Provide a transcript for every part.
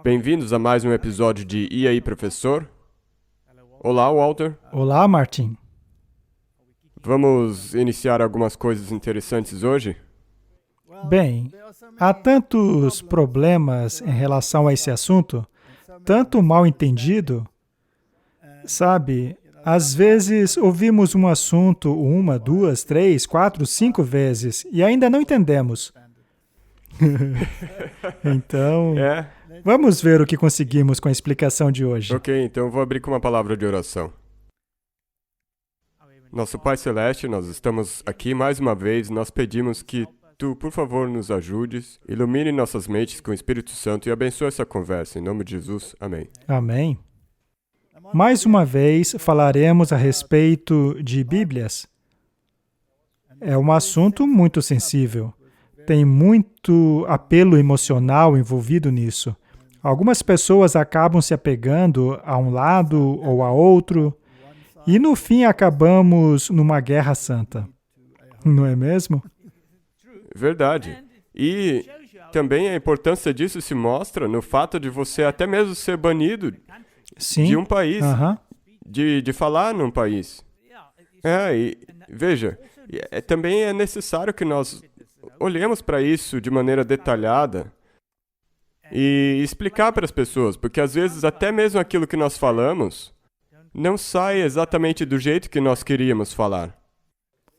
Bem-vindos a mais um episódio de E aí, professor? Olá, Walter. Olá, Martin. Vamos iniciar algumas coisas interessantes hoje? Bem, há tantos problemas em relação a esse assunto, tanto mal entendido. Sabe, às vezes ouvimos um assunto uma, duas, três, quatro, cinco vezes e ainda não entendemos. Então, vamos ver o que conseguimos com a explicação de hoje. Ok, então eu vou abrir com uma palavra de oração. Nosso Pai Celeste, nós estamos aqui mais uma vez, nós pedimos que Tu, por favor, nos ajudes, ilumine nossas mentes com o Espírito Santo e abençoe essa conversa. Em nome de Jesus, amém. Amém. Mais uma vez, falaremos a respeito de Bíblias. É um assunto muito sensível. Tem muito apelo emocional envolvido nisso. Algumas pessoas acabam se apegando a um lado ou a outro, e no fim acabamos numa guerra santa. Não é mesmo? Verdade. E também a importância disso se mostra no fato de você até mesmo ser banido Sim. de um país, Aham. de falar num país. E veja, também é necessário que nós olhemos para isso de maneira detalhada e explicar para as pessoas, porque às vezes até mesmo aquilo que nós falamos não sai exatamente do jeito que nós queríamos falar.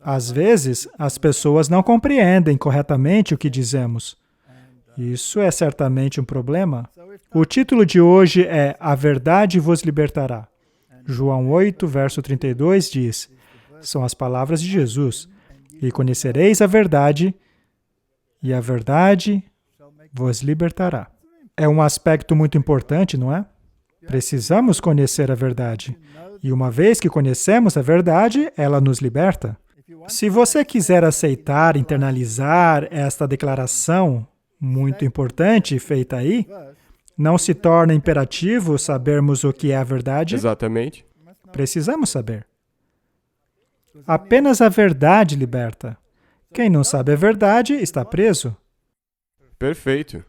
Às vezes, as pessoas não compreendem corretamente o que dizemos. Isso é certamente um problema. O título de hoje é A Verdade vos libertará. João 8, verso 32 diz, são as palavras de Jesus, e conhecereis a verdade, e a verdade vos libertará. É um aspecto muito importante, não é? Precisamos conhecer a verdade. E uma vez que conhecemos a verdade, ela nos liberta. Se você quiser aceitar, internalizar esta declaração muito importante feita aí, não se torna imperativo sabermos o que é a verdade? Exatamente. Precisamos saber. Apenas a verdade liberta. Quem não sabe a verdade está preso. Perfeito.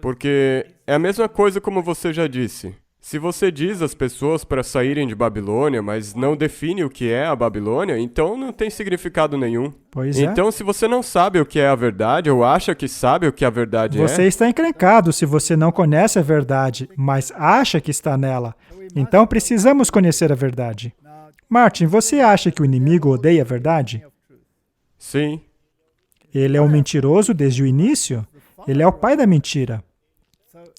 Porque é a mesma coisa como você já disse. Se você diz às pessoas para saírem de Babilônia, mas não define o que é a Babilônia, então não tem significado nenhum. Pois é. Então, se você não sabe o que é a verdade, ou acha que sabe o que a verdade Você está encrencado se você não conhece a verdade, mas acha que está nela. Então, precisamos conhecer a verdade. Martin, você acha que o inimigo odeia a verdade? Sim. Ele é um mentiroso desde o início? Ele é o pai da mentira.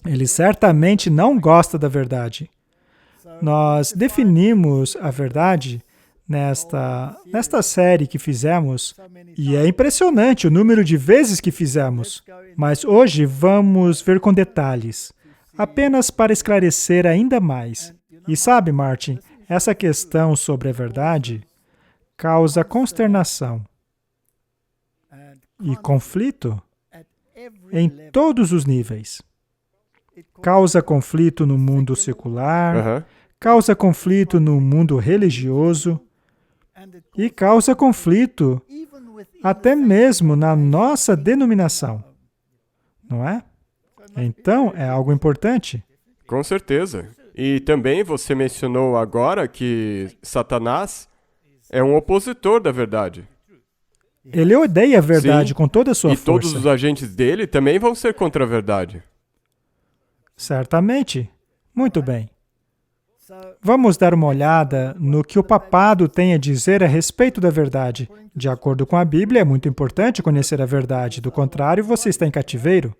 Ele certamente não gosta da verdade. Nós definimos a verdade nesta série que fizemos, e é impressionante o número de vezes que fizemos. Mas hoje vamos ver com detalhes, apenas para esclarecer ainda mais. E sabe, Martin, essa questão sobre a verdade causa consternação e conflito em todos os níveis. Causa conflito no mundo secular, causa conflito no mundo religioso e causa conflito até mesmo na nossa denominação. Não é? Então, é algo importante. Com certeza. E também você mencionou agora que Satanás é um opositor da verdade. Ele odeia a verdade. Sim, com toda a sua força. E todos os agentes dele também vão ser contra a verdade. Certamente. Muito bem. Vamos dar uma olhada no que o papado tem a dizer a respeito da verdade. De acordo com a Bíblia, é muito importante conhecer a verdade. Do contrário, você está em cativeiro.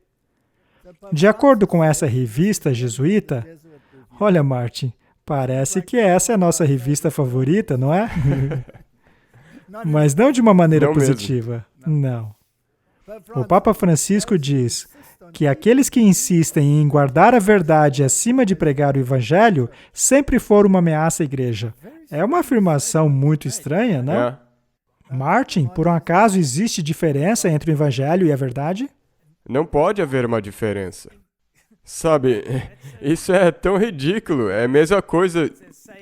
De acordo com essa revista jesuíta, olha, Martin, parece que essa é a nossa revista favorita, não é? Mas não de uma maneira positiva. Não. O Papa Francisco diz que aqueles que insistem em guardar a verdade acima de pregar o Evangelho sempre foram uma ameaça à igreja. É uma afirmação muito estranha, não? Martin, por um acaso existe diferença entre o Evangelho e a verdade? Não pode haver uma diferença. Sabe, isso é tão ridículo. É a mesma coisa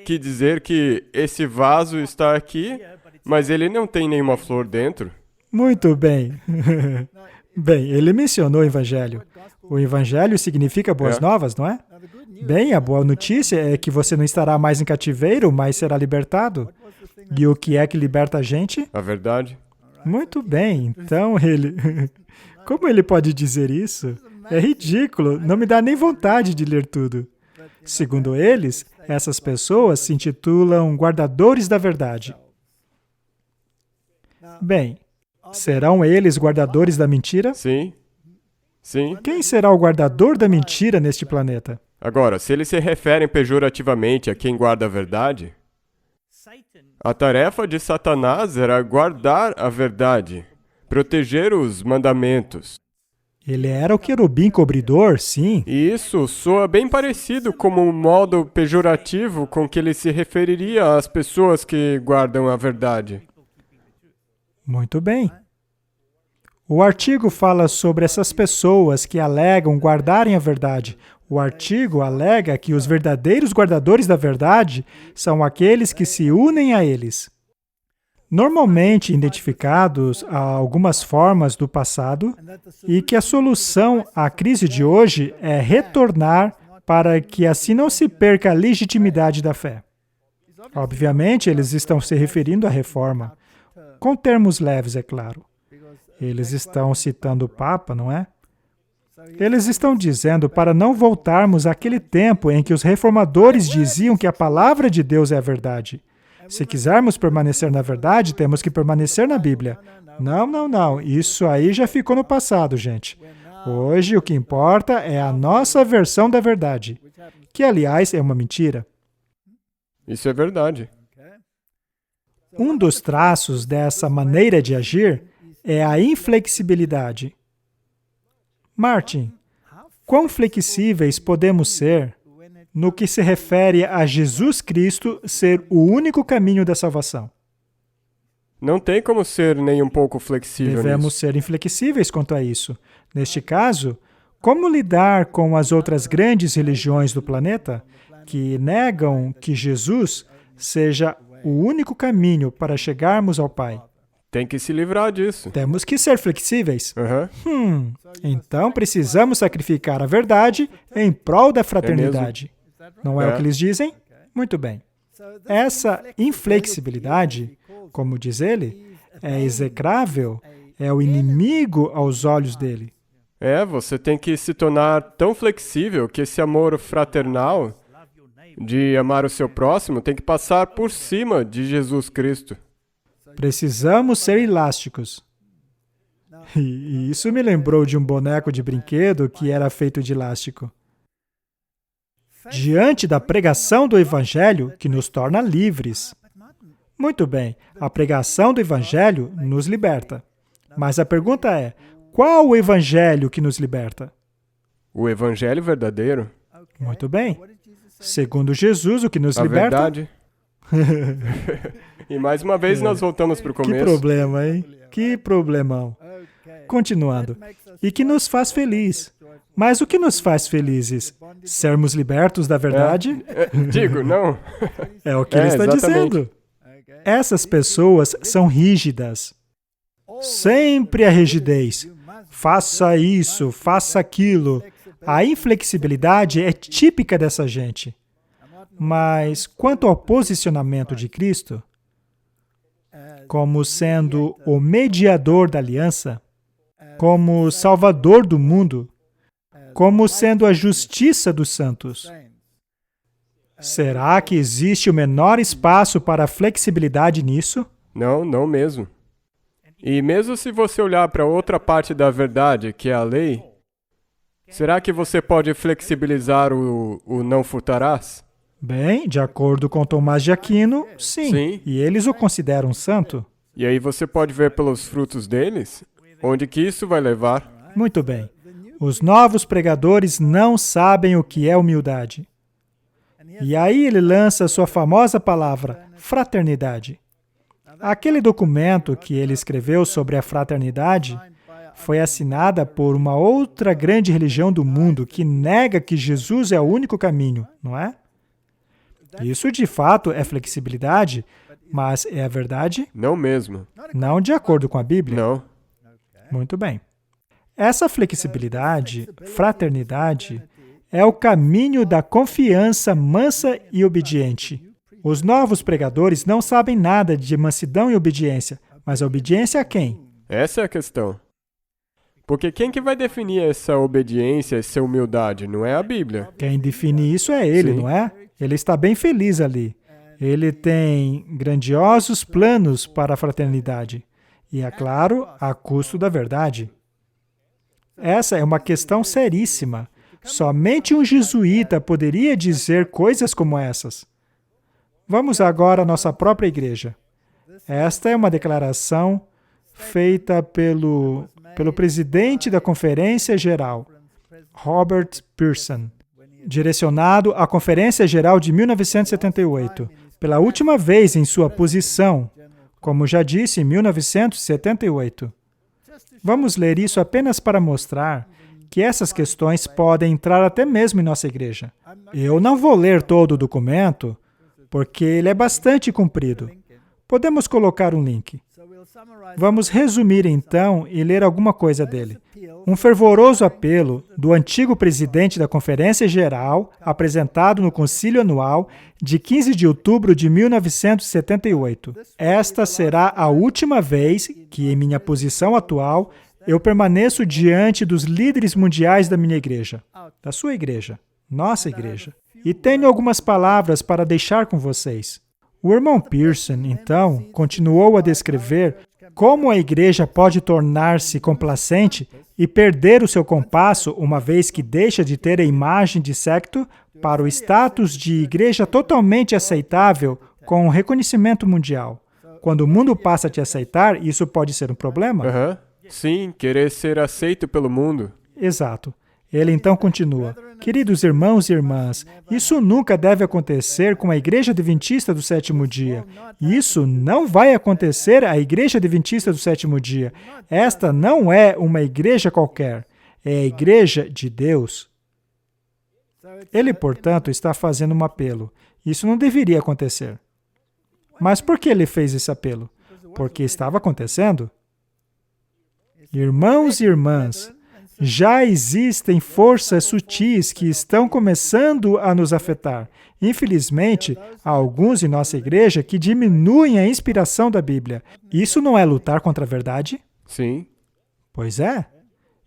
que dizer que esse vaso está aqui, mas ele não tem nenhuma flor dentro. Muito bem. Bem, ele mencionou o Evangelho. O Evangelho significa boas novas, não é? Bem, a boa notícia é que você não estará mais em cativeiro, mas será libertado. E o que é que liberta a gente? A verdade. Muito bem, então ele... Como ele pode dizer isso? É ridículo, não me dá nem vontade de ler tudo. Segundo eles, essas pessoas se intitulam guardadores da verdade. Bem, serão eles guardadores da mentira? Sim. Sim. Quem será o guardador da mentira neste planeta? Agora, se eles se referem pejorativamente a quem guarda a verdade, a tarefa de Satanás era guardar a verdade, proteger os mandamentos. Ele era o querubim cobridor, sim. E isso soa bem parecido como um modo pejorativo com que ele se referiria às pessoas que guardam a verdade. Muito bem. O artigo fala sobre essas pessoas que alegam guardarem a verdade. O artigo alega que os verdadeiros guardadores da verdade são aqueles que se unem a eles. Normalmente identificados a algumas formas do passado, e que a solução à crise de hoje é retornar para que assim não se perca a legitimidade da fé. Obviamente, eles estão se referindo à reforma, com termos leves, é claro. Eles estão citando o Papa, não é? Eles estão dizendo para não voltarmos àquele tempo em que os reformadores diziam que a palavra de Deus é a verdade. Se quisermos permanecer na verdade, temos que permanecer na Bíblia. Não, não, não. Isso aí já ficou no passado, gente. Hoje, o que importa é a nossa versão da verdade, que, aliás, é uma mentira. Isso é verdade. Um dos traços dessa maneira de agir é a inflexibilidade. Martin, quão flexíveis podemos ser no que se refere a Jesus Cristo ser o único caminho da salvação? Não tem como ser nem um pouco flexível Devemos nisso. ser inflexíveis quanto a isso. Neste caso, como lidar com as outras grandes religiões do planeta que negam que Jesus seja o único caminho para chegarmos ao Pai? Tem que se livrar disso. Temos que ser flexíveis. Uhum. Então precisamos sacrificar a verdade em prol da fraternidade. Não é o que eles dizem? Muito bem. Essa inflexibilidade, como diz ele, é execrável, é o inimigo aos olhos dele. Você tem que se tornar tão flexível que esse amor fraternal de amar o seu próximo tem que passar por cima de Jesus Cristo. Precisamos ser elásticos. E isso me lembrou de um boneco de brinquedo que era feito de elástico. Diante da pregação do Evangelho, que nos torna livres. Muito bem, a pregação do Evangelho nos liberta. Mas a pergunta é, qual o Evangelho que nos liberta? O Evangelho verdadeiro. Muito bem. Segundo Jesus, o que nos liberta? A verdade. E mais uma vez nós voltamos para o começo. Que problema, hein? Que problemão. Continuando. E que nos faz feliz. Mas o que nos faz felizes? Sermos libertos da verdade? Digo, não. É o que ele está dizendo. Essas pessoas são rígidas. Sempre a rigidez. Faça isso, faça aquilo. A inflexibilidade é típica dessa gente. Mas quanto ao posicionamento de Cristo, como sendo o mediador da aliança, como salvador do mundo, como sendo a justiça dos santos, será que existe o menor espaço para flexibilidade nisso? Não, não mesmo. E mesmo se você olhar para outra parte da verdade, que é a lei, será que você pode flexibilizar o não furtarás? Bem, de acordo com Tomás de Aquino, sim. E eles o consideram santo. E aí você pode ver pelos frutos deles onde que isso vai levar. Muito bem. Os novos pregadores não sabem o que é humildade. E aí ele lança sua famosa palavra, fraternidade. Aquele documento que ele escreveu sobre a fraternidade foi assinada por uma outra grande religião do mundo que nega que Jesus é o único caminho, não é? Isso de fato é flexibilidade, mas é a verdade? Não mesmo. Não de acordo com a Bíblia? Não. Muito bem. Essa flexibilidade, fraternidade, é o caminho da confiança mansa e obediente. Os novos pregadores não sabem nada de mansidão e obediência, mas a obediência a quem? Essa é a questão. Porque quem que vai definir essa obediência, essa humildade? Não é a Bíblia. Quem define isso é ele, Sim. não é? Ele está bem feliz ali. Ele tem grandiosos planos para a fraternidade. E, é claro, a custo da verdade. Essa é uma questão seríssima. Somente um jesuíta poderia dizer coisas como essas. Vamos agora à nossa própria igreja. Esta é uma declaração feita pelo presidente da Conferência Geral, Robert Pearson, direcionado à Conferência Geral de 1978, pela última vez em sua posição, como já disse, em 1978. Vamos ler isso apenas para mostrar que essas questões podem entrar até mesmo em nossa igreja. Eu não vou ler todo o documento, porque ele é bastante comprido. Podemos colocar um link. Vamos resumir então e ler alguma coisa dele. Um fervoroso apelo do antigo presidente da Conferência Geral, apresentado no Concílio Anual de 15 de outubro de 1978. Esta será a última vez que, em minha posição atual, eu permaneço diante dos líderes mundiais da minha igreja, da sua igreja, nossa igreja. E tenho algumas palavras para deixar com vocês. O irmão Pearson, então, continuou a descrever como a igreja pode tornar-se complacente e perder o seu compasso uma vez que deixa de ter a imagem de secto para o status de igreja totalmente aceitável com reconhecimento mundial. Quando o mundo passa a te aceitar, isso pode ser um problema? Sim, querer ser aceito pelo mundo. Exato. Ele então continua. Queridos irmãos e irmãs, isso nunca deve acontecer com a Igreja Adventista do Sétimo Dia. Isso não vai acontecer à Igreja Adventista do Sétimo Dia. Esta não é uma igreja qualquer. É a Igreja de Deus. Ele, portanto, está fazendo um apelo. Isso não deveria acontecer. Mas por que ele fez esse apelo? Porque estava acontecendo. Irmãos e irmãs, já existem forças sutis que estão começando a nos afetar. Infelizmente, há alguns em nossa igreja que diminuem a inspiração da Bíblia. Isso não é lutar contra a verdade? Sim. Pois é.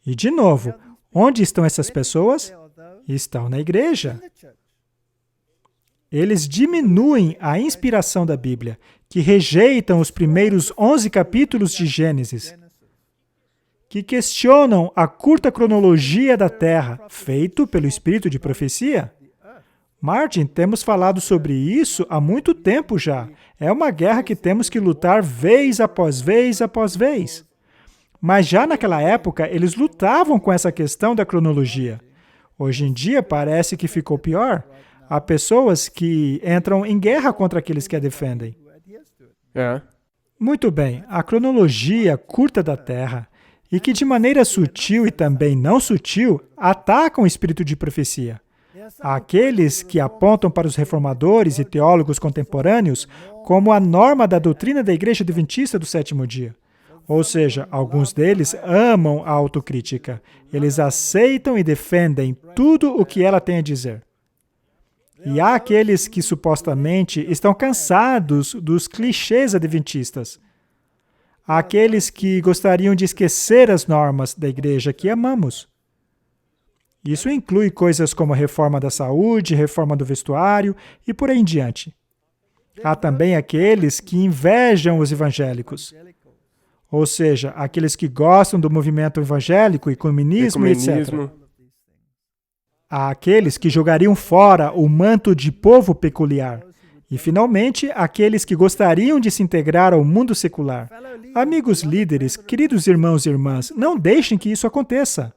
E, de novo, onde estão essas pessoas? Estão na igreja. Eles diminuem a inspiração da Bíblia, que rejeitam os primeiros 11 capítulos de Gênesis, que questionam a curta cronologia da Terra, feito pelo Espírito de profecia. Martin, temos falado sobre isso há muito tempo já. É uma guerra que temos que lutar vez após vez após vez. Mas já naquela época, eles lutavam com essa questão da cronologia. Hoje em dia, parece que ficou pior. Há pessoas que entram em guerra contra aqueles que a defendem. Muito bem, a cronologia curta da Terra, e que de maneira sutil e também não sutil, atacam o espírito de profecia. Há aqueles que apontam para os reformadores e teólogos contemporâneos como a norma da doutrina da Igreja Adventista do Sétimo Dia. Ou seja, alguns deles amam a autocrítica. Eles aceitam e defendem tudo o que ela tem a dizer. E há aqueles que supostamente estão cansados dos clichês adventistas. Há aqueles que gostariam de esquecer as normas da igreja que amamos. Isso inclui coisas como a reforma da saúde, reforma do vestuário e por aí em diante. Há também aqueles que invejam os evangélicos. Ou seja, aqueles que gostam do movimento evangélico, ecumenismo, etc. Há aqueles que jogariam fora o manto de povo peculiar. E, finalmente, aqueles que gostariam de se integrar ao mundo secular. Amigos líderes, queridos irmãos e irmãs, não deixem que isso aconteça.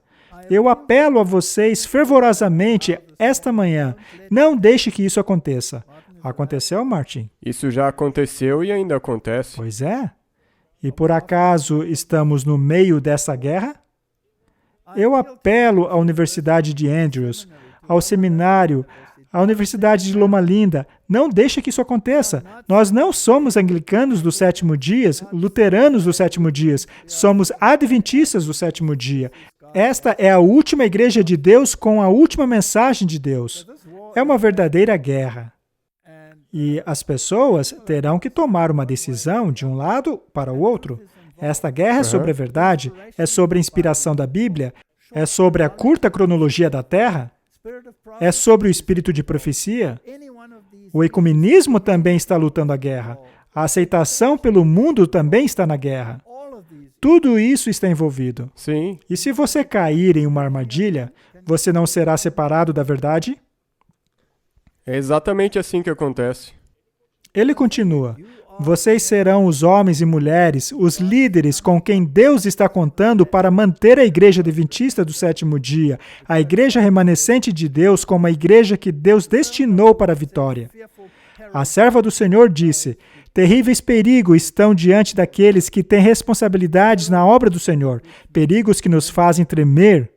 Eu apelo a vocês fervorosamente esta manhã, não deixe que isso aconteça. Aconteceu, Martin? Isso já aconteceu e ainda acontece. Pois é. E por acaso estamos no meio dessa guerra? Eu apelo à Universidade de Andrews, ao seminário, à Universidade de Loma Linda, não deixe que isso aconteça. Nós não somos anglicanos do sétimo dia, luteranos do sétimo dia, somos adventistas do sétimo dia. Esta é a última igreja de Deus com a última mensagem de Deus. É uma verdadeira guerra. E as pessoas terão que tomar uma decisão de um lado para o outro. Esta guerra é sobre a verdade, é sobre a inspiração da Bíblia, é sobre a curta cronologia da Terra, é sobre o espírito de profecia. O ecumenismo também está lutando a guerra. A aceitação pelo mundo também está na guerra. Tudo isso está envolvido. Sim. E se você cair em uma armadilha, você não será separado da verdade? É exatamente assim que acontece. Ele continua: vocês serão os homens e mulheres, os líderes com quem Deus está contando para manter a igreja adventista do sétimo dia, a igreja remanescente de Deus como a igreja que Deus destinou para a vitória. A serva do Senhor disse: terríveis perigos estão diante daqueles que têm responsabilidades na obra do Senhor, perigos que nos fazem tremer.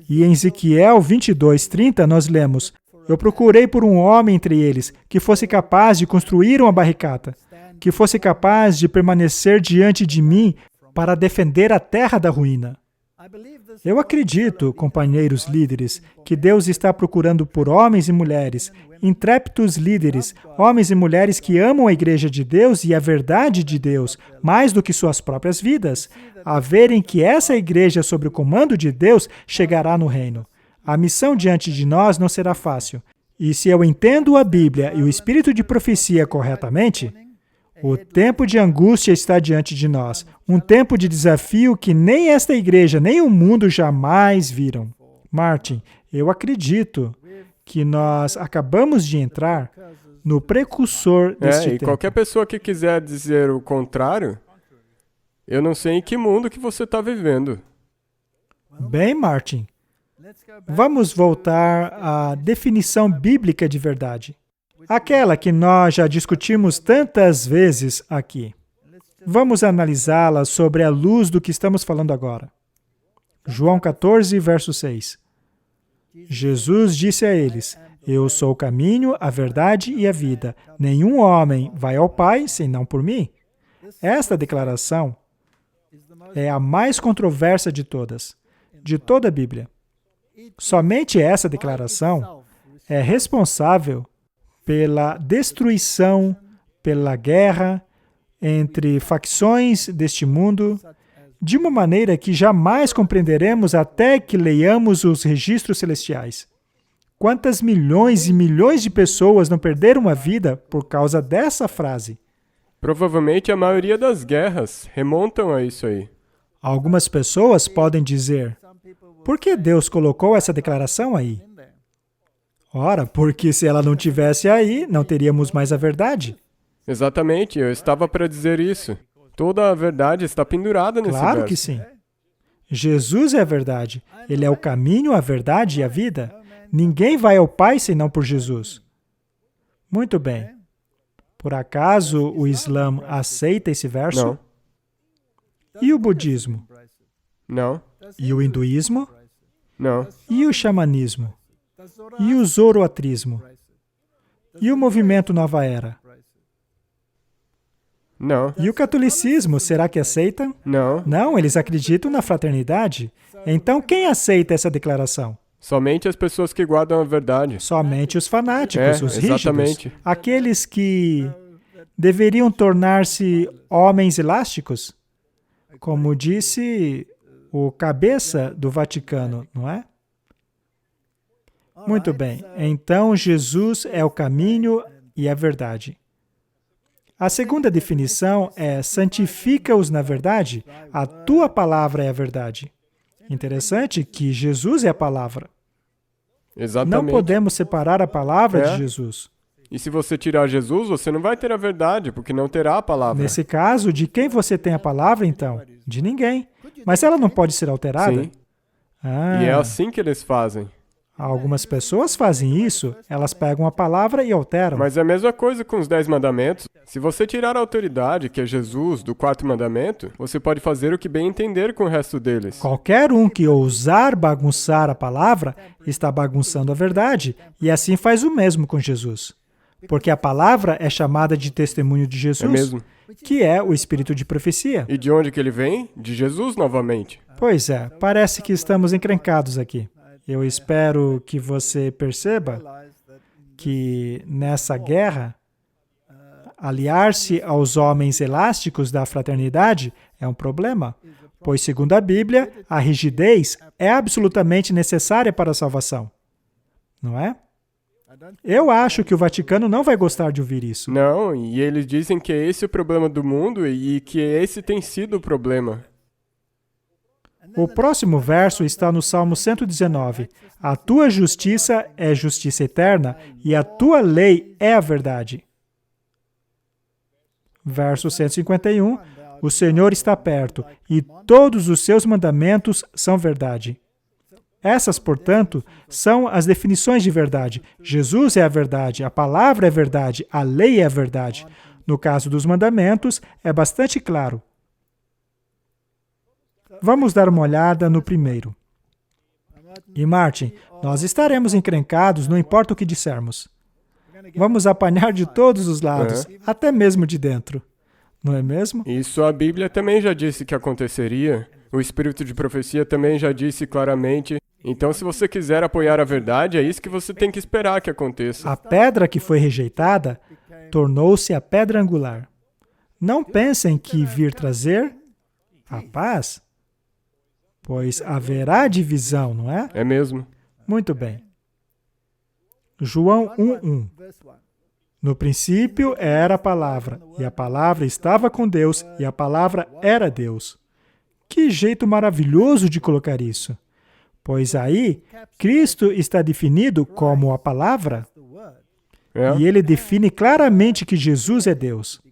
E em Ezequiel 22:30 nós lemos: eu procurei por um homem entre eles que fosse capaz de construir uma barricada, que fosse capaz de permanecer diante de mim para defender a terra da ruína. Eu acredito, companheiros líderes, que Deus está procurando por homens e mulheres, intrépidos líderes, homens e mulheres que amam a igreja de Deus e a verdade de Deus, mais do que suas próprias vidas, a verem que essa igreja sob o comando de Deus chegará no reino. A missão diante de nós não será fácil. E se eu entendo a Bíblia e o espírito de profecia corretamente, o tempo de angústia está diante de nós, um tempo de desafio que nem esta igreja, nem o mundo jamais viram. Martin, eu acredito que nós acabamos de entrar no precursor deste tempo. E qualquer pessoa que quiser dizer o contrário, eu não sei em que mundo que você está vivendo. Bem, Martin, vamos voltar à definição bíblica de verdade. Aquela que nós já discutimos tantas vezes aqui. Vamos analisá-la sobre a luz do que estamos falando agora. João 14, verso 6. Jesus disse a eles: eu sou o caminho, a verdade e a vida. Nenhum homem vai ao Pai senão por mim. Esta declaração é a mais controversa de todas, de toda a Bíblia. Somente essa declaração é responsável pela destruição, pela guerra entre facções deste mundo, de uma maneira que jamais compreenderemos até que leiamos os registros celestiais. Quantas milhões e milhões de pessoas não perderam a vida por causa dessa frase? Provavelmente a maioria das guerras remontam a isso aí. Algumas pessoas podem dizer: por que Deus colocou essa declaração aí? Ora, porque se ela não tivesse aí, não teríamos mais a verdade. Exatamente, eu estava para dizer isso. Toda a verdade está pendurada nesse verso. Claro que sim. Jesus é a verdade. Ele é o caminho, a verdade e a vida. Ninguém vai ao Pai senão por Jesus. Muito bem. Por acaso o Islã aceita esse verso? Não. E o budismo? Não. E o hinduísmo? Não. E o xamanismo? E o zoroatrismo? E o movimento Nova Era? Não. E o catolicismo, será que aceita? Não. Não, eles acreditam na fraternidade. Então, quem aceita essa declaração? Somente as pessoas que guardam a verdade. Somente os fanáticos, os rígidos. Exatamente. Aqueles que deveriam tornar-se homens elásticos, como disse o cabeça do Vaticano, não é? Muito bem. Então, Jesus é o caminho e a verdade. A segunda definição é: santifica-os na verdade. A tua palavra é a verdade. Interessante que Jesus é a palavra. Exatamente. Não podemos separar a palavra de Jesus. E se você tirar Jesus, você não vai ter a verdade, porque não terá a palavra. Nesse caso, de quem você tem a palavra, então? De ninguém. Mas ela não pode ser alterada? Sim. E é assim que eles fazem. Algumas pessoas fazem isso, elas pegam a palavra e alteram. Mas é a mesma coisa com os 10 mandamentos. Se você tirar a autoridade, que é Jesus, do 4º mandamento, você pode fazer o que bem entender com o resto deles. Qualquer um que ousar bagunçar a palavra está bagunçando a verdade, e assim faz o mesmo com Jesus. Porque a palavra é chamada de testemunho de Jesus. É mesmo. que é o espírito de profecia. E de onde que ele vem? De Jesus novamente. Pois é, parece que estamos encrencados aqui. Eu espero que você perceba que nessa guerra, aliar-se aos homens elásticos da fraternidade é um problema, pois, segundo a Bíblia, a rigidez é absolutamente necessária para a salvação. Não é? Eu acho que o Vaticano não vai gostar de ouvir isso. Não, e eles dizem que é esse o problema do mundo e que esse tem sido o problema. O próximo verso está no Salmo 119. A tua justiça é justiça eterna e a tua lei é a verdade. Verso 151. O Senhor está perto e todos os seus mandamentos são verdade. Essas, portanto, são as definições de verdade. Jesus é a verdade, a palavra é verdade, a lei é a verdade. No caso dos mandamentos, é bastante claro. Vamos dar uma olhada no primeiro. E Martin, nós estaremos encrencados, não importa o que dissermos. Vamos apanhar de todos os lados, até mesmo de dentro. Não é mesmo? Isso a Bíblia também já disse que aconteceria. O espírito de profecia também já disse claramente. Então, se você quiser apoiar a verdade, é isso que você tem que esperar que aconteça. A pedra que foi rejeitada tornou-se a pedra angular. Não pensem que vir trazer a paz, pois haverá divisão, não é? É mesmo. Muito bem. João 1:1. No princípio era a palavra, e a palavra estava com Deus, e a palavra era Deus. Que jeito maravilhoso de colocar isso! Pois aí, Cristo está definido como a palavra, e ele define claramente que Jesus é Deus.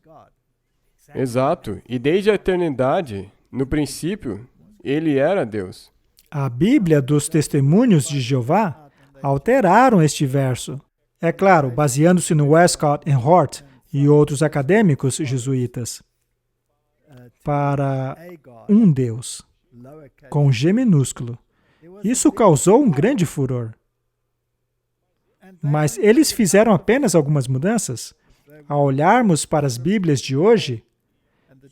Exato. E desde a eternidade, no princípio, ele era Deus. A Bíblia dos Testemunhos de Jeová alteraram este verso. É claro, baseando-se no Westcott e Hort e outros acadêmicos jesuítas, para um Deus, com G minúsculo. Isso causou um grande furor. Mas eles fizeram apenas algumas mudanças. Ao olharmos para as Bíblias de hoje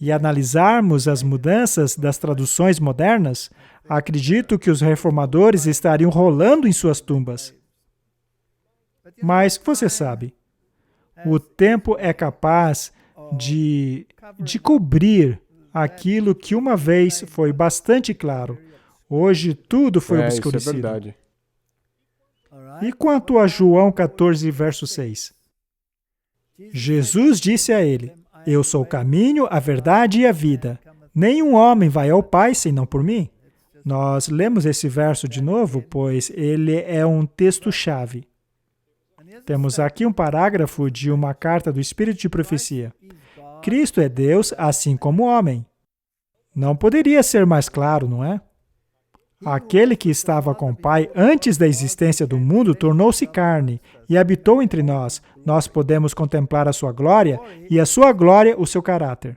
e analisarmos as mudanças das traduções modernas, acredito que os reformadores estariam rolando em suas tumbas. Mas, você sabe, o tempo é capaz de cobrir aquilo que uma vez foi bastante claro. Hoje tudo foi obscurecido. Isso é verdade. E quanto a João 14, verso 6? Jesus disse a ele, eu sou o caminho, a verdade e a vida. Nenhum homem vai ao Pai senão por mim. Nós lemos esse verso de novo, pois ele é um texto-chave. Temos aqui um parágrafo de uma carta do Espírito de Profecia. Cristo é Deus, assim como homem. Não poderia ser mais claro, não é? Aquele que estava com o Pai antes da existência do mundo tornou-se carne e habitou entre nós. Nós podemos contemplar a sua glória e a sua glória o seu caráter.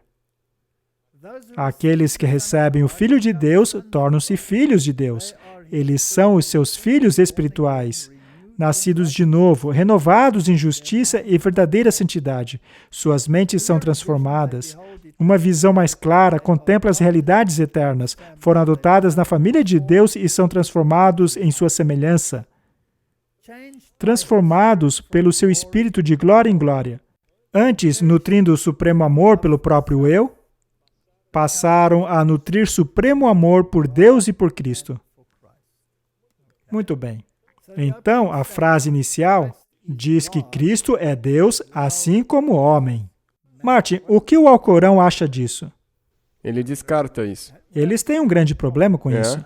Aqueles que recebem o Filho de Deus tornam-se filhos de Deus. Eles são os seus filhos espirituais, nascidos de novo, renovados em justiça e verdadeira santidade. Suas mentes são transformadas. Uma visão mais clara contempla as realidades eternas. Foram adotadas na família de Deus e são transformados em sua semelhança. Transformados pelo seu espírito de glória em glória. Antes, nutrindo o supremo amor pelo próprio eu, passaram a nutrir supremo amor por Deus e por Cristo. Muito bem. Então, a frase inicial diz que Cristo é Deus, assim como homem. Martin, o que o Alcorão acha disso? Ele descarta isso. Eles têm um grande problema com isso.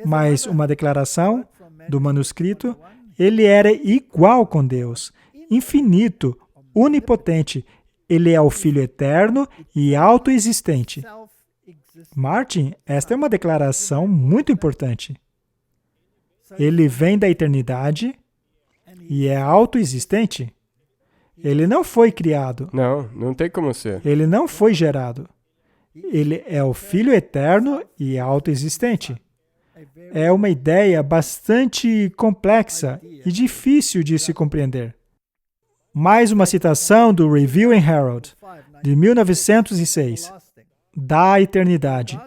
Mas uma declaração do manuscrito, ele era igual com Deus, infinito, onipotente. Ele é o Filho eterno e autoexistente. Martin, esta é uma declaração muito importante. Ele vem da eternidade e é autoexistente. Ele não foi criado. Não tem como ser. Ele não foi gerado. Ele é o Filho eterno e autoexistente. É uma ideia bastante complexa e difícil de se compreender. Mais uma citação do Review and Herald. de 1906, da eternidade.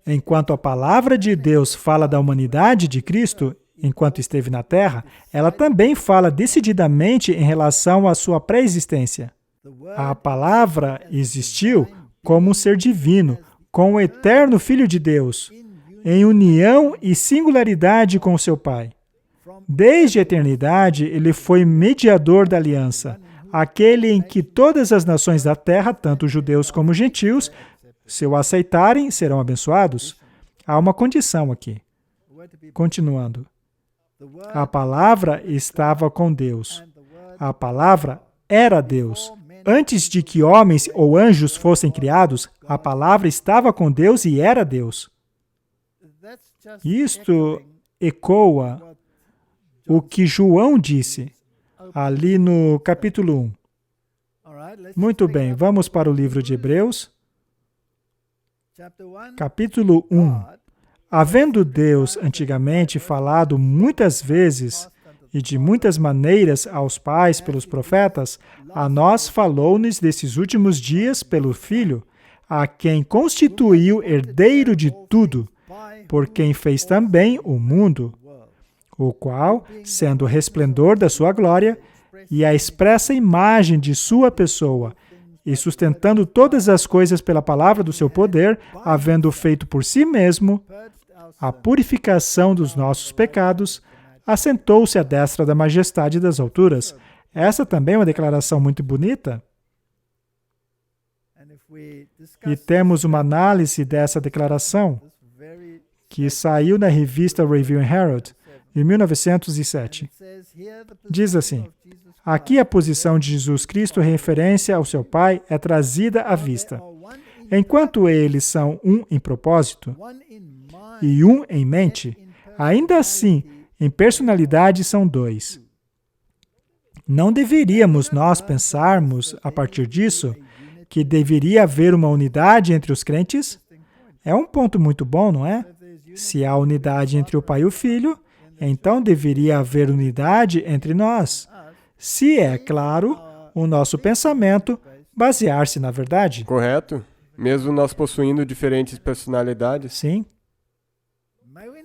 Enquanto a palavra de Deus fala da humanidade de Cristo, enquanto esteve na Terra, ela também fala decididamente em relação à sua pré-existência. A palavra existiu como um ser divino, com o eterno Filho de Deus, em união e singularidade com o seu Pai. Desde a eternidade, ele foi mediador da aliança, aquele em que todas as nações da terra, tanto judeus como gentios, se o aceitarem, serão abençoados. Há uma condição aqui. Continuando. A palavra estava com Deus. A palavra era Deus. Antes de que homens ou anjos fossem criados, a palavra estava com Deus e era Deus. Isto ecoa o que João disse ali no capítulo 1. Muito bem, vamos para o livro de Hebreus. Capítulo 1. Havendo Deus antigamente falado muitas vezes e de muitas maneiras aos pais pelos profetas, a nós falou-nos desses últimos dias pelo Filho, a quem constituiu herdeiro de tudo, por quem fez também o mundo, o qual, sendo o resplendor da sua glória e a expressa imagem de sua pessoa, e sustentando todas as coisas pela palavra do seu poder, havendo feito por si mesmo a purificação dos nossos pecados, assentou-se à destra da majestade das alturas. Essa também é uma declaração muito bonita. E temos uma análise dessa declaração que saiu na revista Review and Herald, em 1907. Diz assim: aqui a posição de Jesus Cristo em referência ao seu Pai é trazida à vista. Enquanto eles são um em propósito e um em mente, ainda assim, em personalidade são dois. Não deveríamos nós pensarmos, a partir disso, que deveria haver uma unidade entre os crentes? É um ponto muito bom, não é? Se há unidade entre o Pai e o Filho, então deveria haver unidade entre nós. Se é, claro, o nosso pensamento basear-se na verdade. Correto. Mesmo nós possuindo diferentes personalidades. Sim.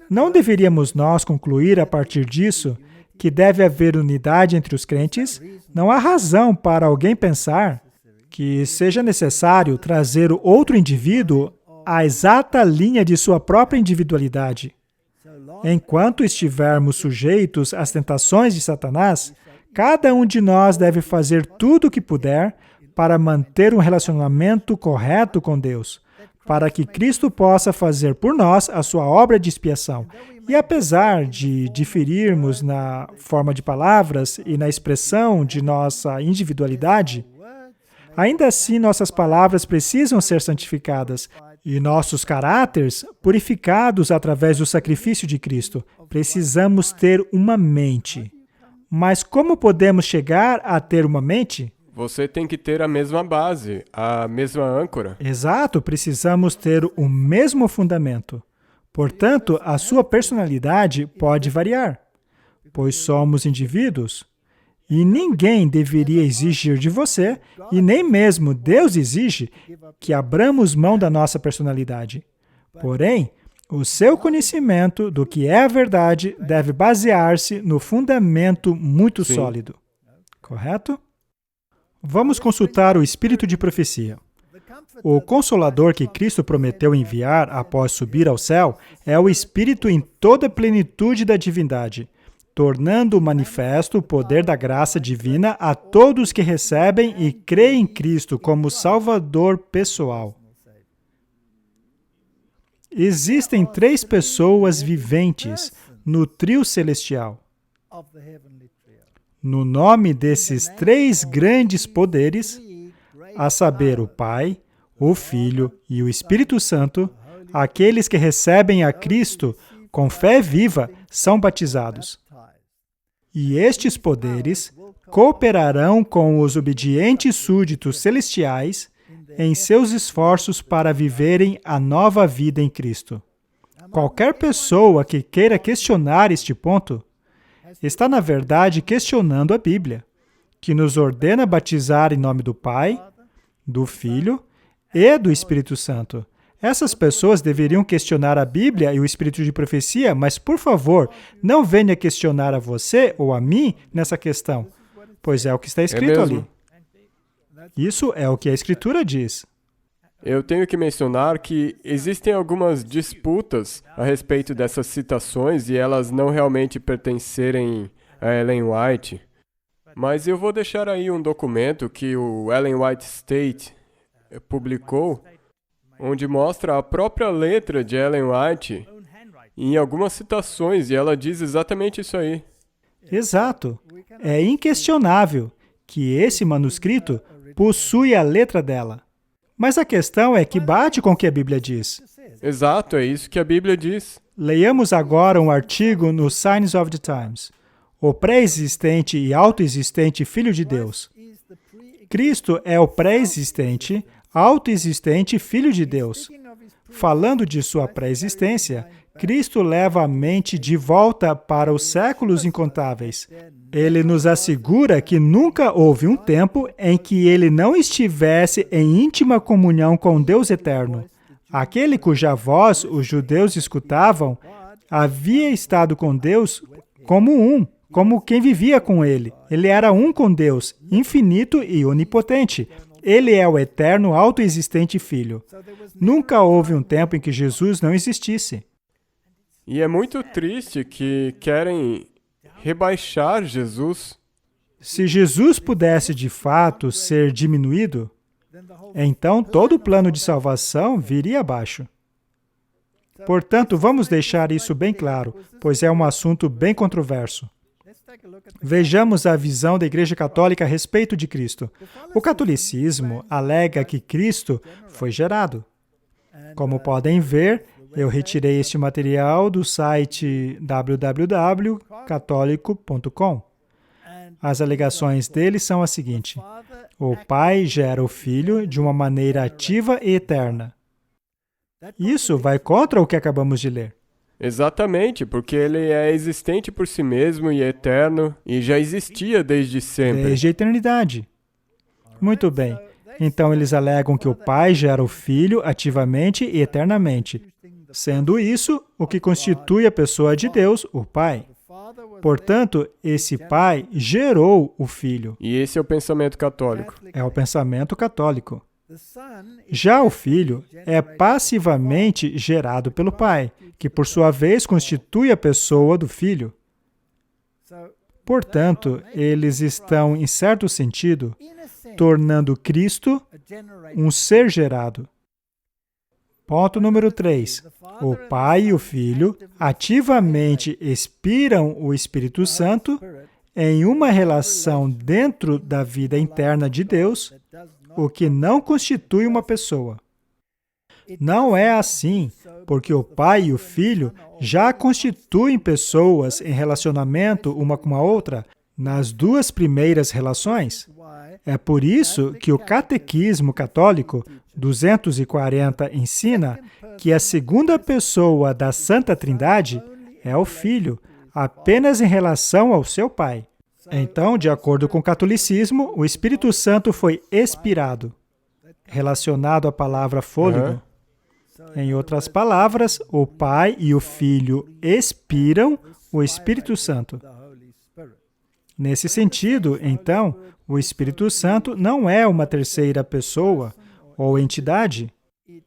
Não deveríamos nós concluir a partir disso que deve haver unidade entre os crentes? Não há razão para alguém pensar que seja necessário trazer o outro indivíduo à exata linha de sua própria individualidade. Enquanto estivermos sujeitos às tentações de Satanás, cada um de nós deve fazer tudo o que puder para manter um relacionamento correto com Deus, para que Cristo possa fazer por nós a sua obra de expiação. E apesar de diferirmos na forma de palavras e na expressão de nossa individualidade, ainda assim nossas palavras precisam ser santificadas e nossos caráteres purificados através do sacrifício de Cristo. Precisamos ter uma mente. Mas como podemos chegar a ter uma mente? Você tem que ter a mesma base, a mesma âncora. Exato, precisamos ter o mesmo fundamento. Portanto, a sua personalidade pode variar, pois somos indivíduos. E ninguém deveria exigir de você, e nem mesmo Deus exige, que abramos mão da nossa personalidade. Porém, o seu conhecimento do que é a verdade deve basear-se no fundamento muito sólido. Correto? Vamos consultar o Espírito de Profecia. O Consolador que Cristo prometeu enviar após subir ao céu é o Espírito em toda a plenitude da divindade, tornando manifesto o poder da graça divina a todos que recebem e creem em Cristo como Salvador pessoal. Existem 3 pessoas viventes no trio celestial. No nome desses 3 grandes poderes, a saber, o Pai, o Filho e o Espírito Santo, aqueles que recebem a Cristo com fé viva são batizados. E estes poderes cooperarão com os obedientes súditos celestiais em seus esforços para viverem a nova vida em Cristo. Qualquer pessoa que queira questionar este ponto está, na verdade, questionando a Bíblia, que nos ordena batizar em nome do Pai, do Filho e do Espírito Santo. Essas pessoas deveriam questionar a Bíblia e o Espírito de profecia, mas, por favor, não venha questionar a você ou a mim nessa questão, pois é o que está escrito ali. Isso é o que a Escritura diz. Eu tenho que mencionar que existem algumas disputas a respeito dessas citações e elas não realmente pertencerem a Ellen White. Mas eu vou deixar aí um documento que o Ellen White State publicou, onde mostra a própria letra de Ellen White em algumas citações, e ela diz exatamente isso aí. Exato. É inquestionável que esse manuscrito possui a letra dela. Mas a questão é que bate com o que a Bíblia diz. Exato, é isso que a Bíblia diz. Leiamos agora um artigo no Signs of the Times. O pré-existente e autoexistente Filho de Deus. Cristo é o pré-existente, autoexistente Filho de Deus. Falando de sua pré-existência, Cristo leva a mente de volta para os séculos incontáveis. Ele nos assegura que nunca houve um tempo em que ele não estivesse em íntima comunhão com Deus eterno. Aquele cuja voz os judeus escutavam havia estado com Deus como quem vivia com ele. Ele era um com Deus, infinito e onipotente. Ele é o eterno, autoexistente Filho. Nunca houve um tempo em que Jesus não existisse. E é muito triste que querem rebaixar Jesus. Se Jesus pudesse de fato ser diminuído, então todo o plano de salvação viria abaixo. Portanto, vamos deixar isso bem claro, pois é um assunto bem controverso. Vejamos a visão da Igreja Católica a respeito de Cristo. O catolicismo alega que Cristo foi gerado. Como podem ver, eu retirei este material do site www.católico.com. As alegações deles são as seguintes: o Pai gera o Filho de uma maneira ativa e eterna. Isso vai contra o que acabamos de ler. Exatamente, porque ele é existente por si mesmo e é eterno e já existia desde sempre. Desde a eternidade. Muito bem. Então eles alegam que o Pai gera o Filho ativamente e eternamente. Sendo isso, o que constitui a pessoa de Deus, o Pai. Portanto, esse Pai gerou o Filho. E esse é o pensamento católico. É o pensamento católico. Já o Filho é passivamente gerado pelo Pai, que por sua vez constitui a pessoa do Filho. Portanto, eles estão, em certo sentido, tornando Cristo um ser gerado. Ponto número 3. O Pai e o Filho ativamente expiram o Espírito Santo em uma relação dentro da vida interna de Deus, o que não constitui uma pessoa. Não é assim, porque o Pai e o Filho já constituem pessoas em relacionamento uma com a outra nas duas primeiras relações. É por isso que o Catequismo Católico 240 ensina que a segunda pessoa da Santa Trindade é o Filho, apenas em relação ao seu Pai. Então, de acordo com o catolicismo, o Espírito Santo foi expirado, relacionado à palavra fôlego. Em outras palavras, o Pai e o Filho expiram o Espírito Santo. Nesse sentido, então, o Espírito Santo não é uma terceira pessoa ou entidade.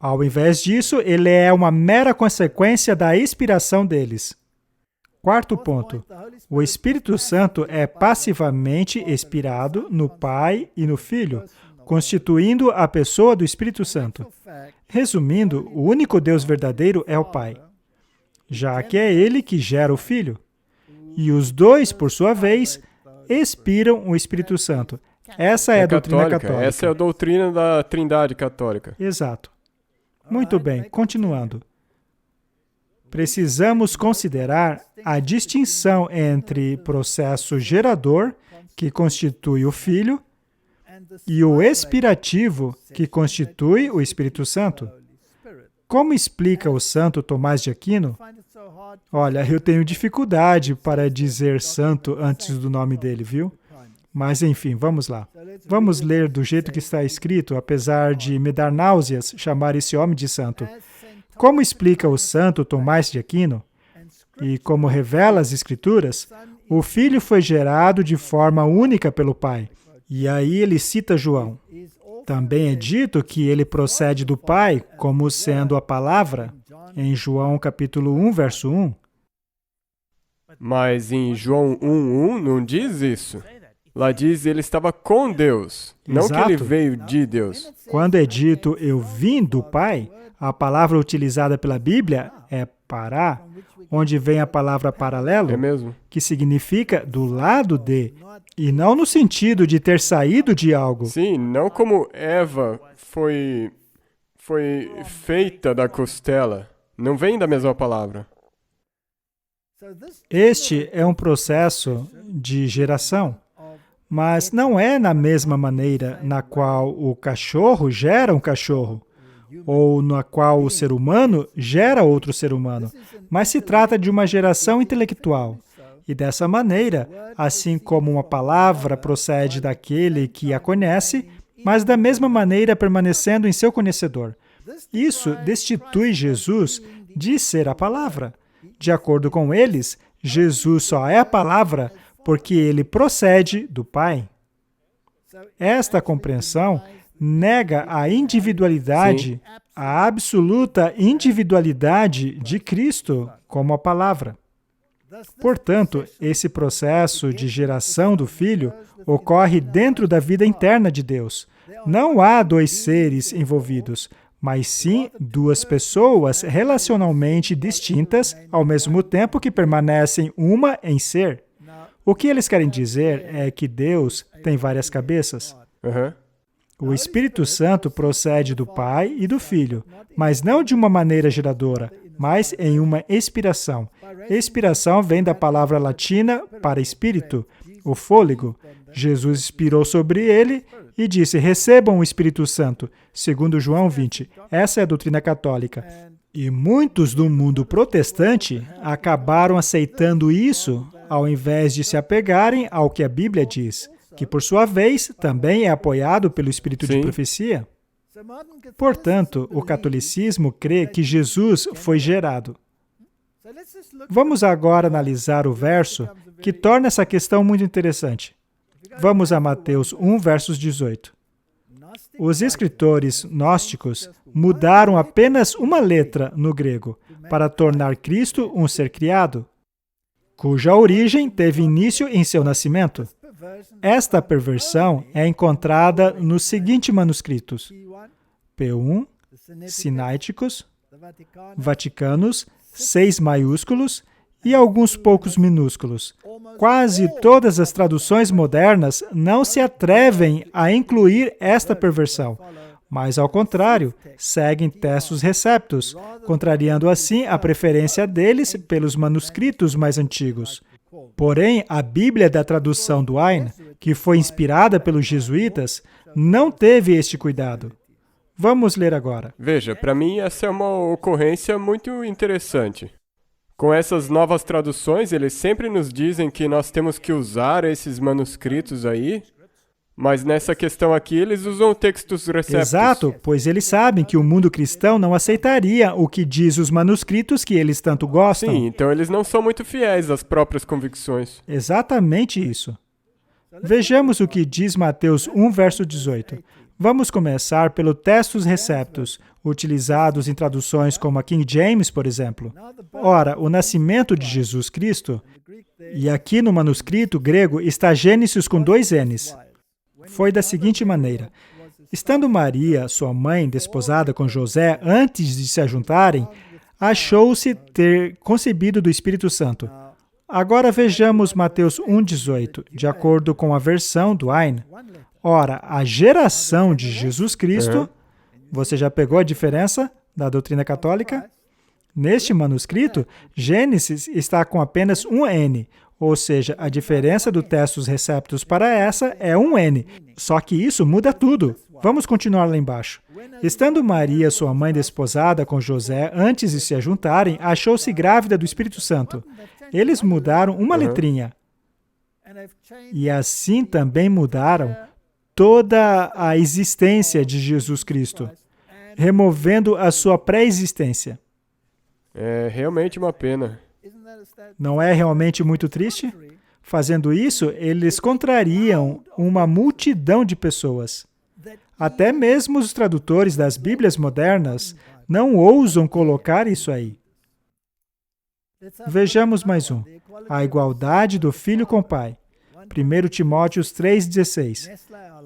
Ao invés disso, ele é uma mera consequência da expiração deles. Quarto ponto. O Espírito Santo é passivamente expirado no Pai e no Filho, constituindo a pessoa do Espírito Santo. Resumindo, o único Deus verdadeiro é o Pai, já que é Ele que gera o Filho. E os dois, por sua vez, expiram o Espírito Santo. Essa é a doutrina católica. Essa é a doutrina da Trindade católica. Exato. Muito bem, continuando. Precisamos considerar a distinção entre processo gerador, que constitui o Filho, e o expirativo, que constitui o Espírito Santo. Como explica o santo Tomás de Aquino? Olha, eu tenho dificuldade para dizer santo antes do nome dele, viu? Mas enfim, vamos lá. Vamos ler do jeito que está escrito, apesar de me dar náuseas chamar esse homem de santo. Como explica o santo Tomás de Aquino, e como revela as Escrituras, o Filho foi gerado de forma única pelo Pai. E aí ele cita João. Também é dito que ele procede do Pai como sendo a palavra, em João capítulo 1, verso 1. Mas em João 1:1 não diz isso. Lá diz ele estava com Deus, não que ele veio de Deus. Quando é dito eu vim do Pai, a palavra utilizada pela Bíblia é pará, onde vem a palavra paralelo, É mesmo? que significa do lado de, e não no sentido de ter saído de algo. Sim, não como Eva foi feita da costela. Não vem da mesma palavra. Este é um processo de geração, mas não é na mesma maneira na qual o cachorro gera um cachorro, ou na qual o ser humano gera outro ser humano, mas se trata de uma geração intelectual. E dessa maneira, assim como uma palavra procede daquele que a conhece, mas da mesma maneira permanecendo em seu conhecedor. Isso destitui Jesus de ser a palavra. De acordo com eles, Jesus só é a palavra porque ele procede do Pai. Esta compreensão nega a individualidade, a absoluta individualidade de Cristo como a palavra. Portanto, esse processo de geração do Filho ocorre dentro da vida interna de Deus. Não há dois seres envolvidos, mas sim duas pessoas relacionalmente distintas, ao mesmo tempo que permanecem uma em ser. O que eles querem dizer é que Deus tem várias cabeças. O Espírito Santo procede do Pai e do Filho, mas não de uma maneira geradora, mas em uma expiração. Expiração vem da palavra latina para espírito, o fôlego. Jesus expirou sobre ele e disse, recebam o Espírito Santo, segundo João 20. Essa é a doutrina católica. E muitos do mundo protestante acabaram aceitando isso ao invés de se apegarem ao que a Bíblia diz, que por sua vez também é apoiado pelo Espírito de profecia. Portanto, o catolicismo crê que Jesus foi gerado. Vamos agora analisar o verso que torna essa questão muito interessante. Vamos a Mateus 1, versos 18. Os escritores gnósticos mudaram apenas uma letra no grego para tornar Cristo um ser criado, cuja origem teve início em seu nascimento. Esta perversão é encontrada nos seguintes manuscritos: P1, Sináiticos, Vaticanos, 6 maiúsculos e alguns poucos minúsculos. Quase todas as traduções modernas não se atrevem a incluir esta perversão, mas, ao contrário, seguem textos receptos, contrariando assim a preferência deles pelos manuscritos mais antigos. Porém, a Bíblia da tradução do Ain, que foi inspirada pelos jesuítas, não teve este cuidado. Vamos ler agora. Veja, para mim essa é uma ocorrência muito interessante. Com essas novas traduções, eles sempre nos dizem que nós temos que usar esses manuscritos aí, mas nessa questão aqui eles usam textos receptos. Exato, pois eles sabem que o mundo cristão não aceitaria o que diz os manuscritos que eles tanto gostam. Sim, então eles não são muito fiéis às próprias convicções. Exatamente isso. Vejamos o que diz Mateus 1, verso 18. Vamos começar pelo textos receptos, utilizados em traduções como a King James, por exemplo. Ora, o nascimento de Jesus Cristo, e aqui no manuscrito grego está Gênesis com 2 N's, foi da seguinte maneira. Estando Maria, sua mãe, desposada com José, antes de se ajuntarem, achou-se ter concebido do Espírito Santo. Agora vejamos Mateus 1,18, de acordo com a versão do Ain. Ora, a geração de Jesus Cristo, você já pegou a diferença da doutrina católica? Neste manuscrito, Gênesis está com apenas um N, ou seja, a diferença do textos receptos para essa é um N. Só que isso muda tudo. Vamos continuar lá embaixo. Estando Maria, sua mãe, desposada com José, antes de se ajuntarem, achou-se grávida do Espírito Santo. Eles mudaram uma letrinha. E assim também mudaram toda a existência de Jesus Cristo, removendo a sua pré-existência. É realmente uma pena. Não é realmente muito triste? Fazendo isso, eles contrariam uma multidão de pessoas. Até mesmo os tradutores das Bíblias modernas não ousam colocar isso aí. Vejamos mais um. A igualdade do Filho com o Pai. 1 Timóteo 3,16.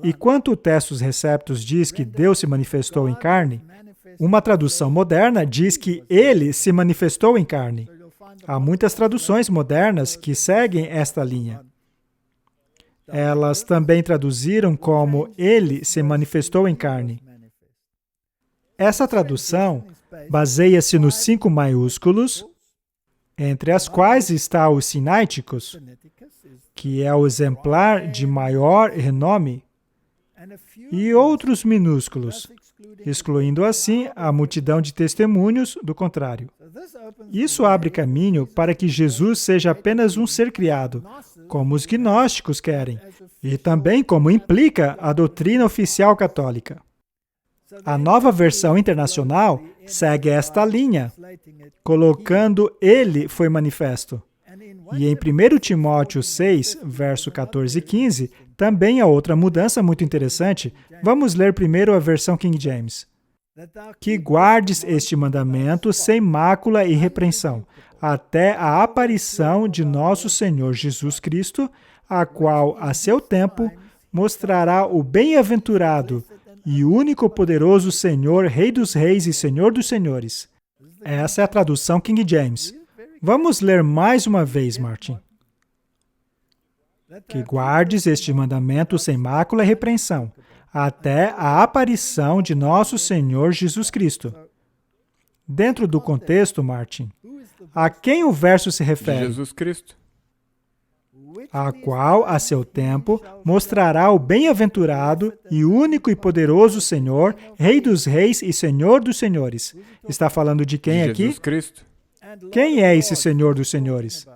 E quanto o Textus Receptus diz que Deus se manifestou em carne, uma tradução moderna diz que Ele se manifestou em carne. Há muitas traduções modernas que seguem esta linha. Elas também traduziram como Ele se manifestou em carne. Essa tradução baseia-se nos 5 maiúsculos, entre as quais está o Sinaiticus, que é o exemplar de maior renome, e outros minúsculos, excluindo assim a multidão de testemunhos do contrário. Isso abre caminho para que Jesus seja apenas um ser criado, como os gnósticos querem, e também como implica a doutrina oficial católica. A Nova Versão Internacional segue esta linha, colocando Ele foi manifesto. E em 1 Timóteo 6, verso 14 e 15, também há outra mudança muito interessante. Vamos ler primeiro a versão King James. Que guardes este mandamento sem mácula e repreensão, até a aparição de nosso Senhor Jesus Cristo, a qual, a seu tempo, mostrará o bem-aventurado e único poderoso Senhor, Rei dos Reis e Senhor dos Senhores. Essa é a tradução King James. Vamos ler mais uma vez, Martin. Que guardes este mandamento sem mácula e repreensão, até a aparição de nosso Senhor Jesus Cristo. Dentro do contexto, Martin, a quem o verso se refere? Jesus Cristo. A qual, a seu tempo, mostrará o bem-aventurado e único e poderoso Senhor, Rei dos Reis e Senhor dos Senhores. Está falando de quem aqui? Jesus Cristo. Quem é esse Senhor dos Senhores?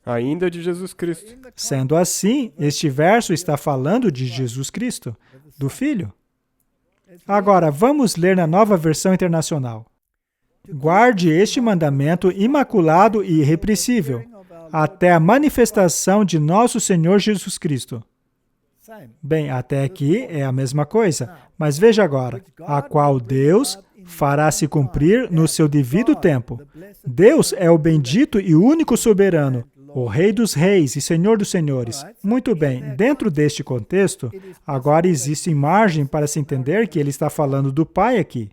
Ainda de Jesus Cristo. Sendo assim, este verso está falando de Jesus Cristo, do Filho. Agora, vamos ler na Nova Versão Internacional. Guarde este mandamento imaculado e irrepreensível, até a manifestação de nosso Senhor Jesus Cristo. Bem, até aqui é a mesma coisa, mas veja agora, a qual Deus fará se cumprir no seu devido tempo. Deus é o bendito e único soberano, o Rei dos Reis e Senhor dos Senhores. Muito bem, dentro deste contexto, agora existe margem para se entender que ele está falando do Pai aqui.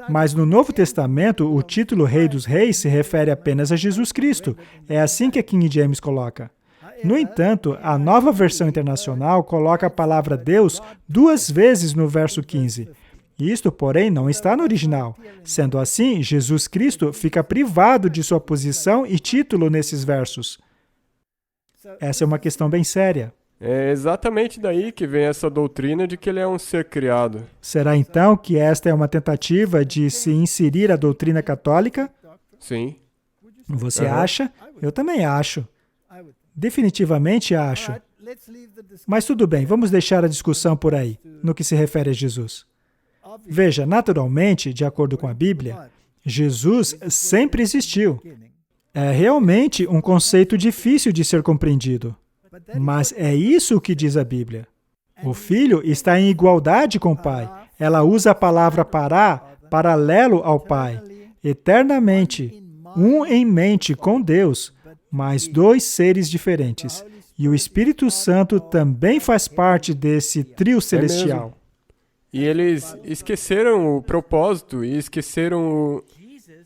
Mas no Novo Testamento, o título Rei dos Reis se refere apenas a Jesus Cristo. É assim que a King James coloca. No entanto, a Nova Versão Internacional coloca a palavra Deus 2 vezes no verso 15. Isto, porém, não está no original. Sendo assim, Jesus Cristo fica privado de sua posição e título nesses versos. Essa é uma questão bem séria. É exatamente daí que vem essa doutrina de que ele é um ser criado. Será então que esta é uma tentativa de se inserir a doutrina católica? Sim. Você acha? Eu também acho. Definitivamente acho. Mas tudo bem, vamos deixar a discussão por aí, no que se refere a Jesus. Veja, naturalmente, de acordo com a Bíblia, Jesus sempre existiu. É realmente um conceito difícil de ser compreendido. Mas é isso que diz a Bíblia. O Filho está em igualdade com o Pai. Ela usa a palavra paralelo ao Pai. Eternamente, um em mente com Deus, mas 2 seres diferentes. E o Espírito Santo também faz parte desse trio celestial. E eles esqueceram o propósito e esqueceram o...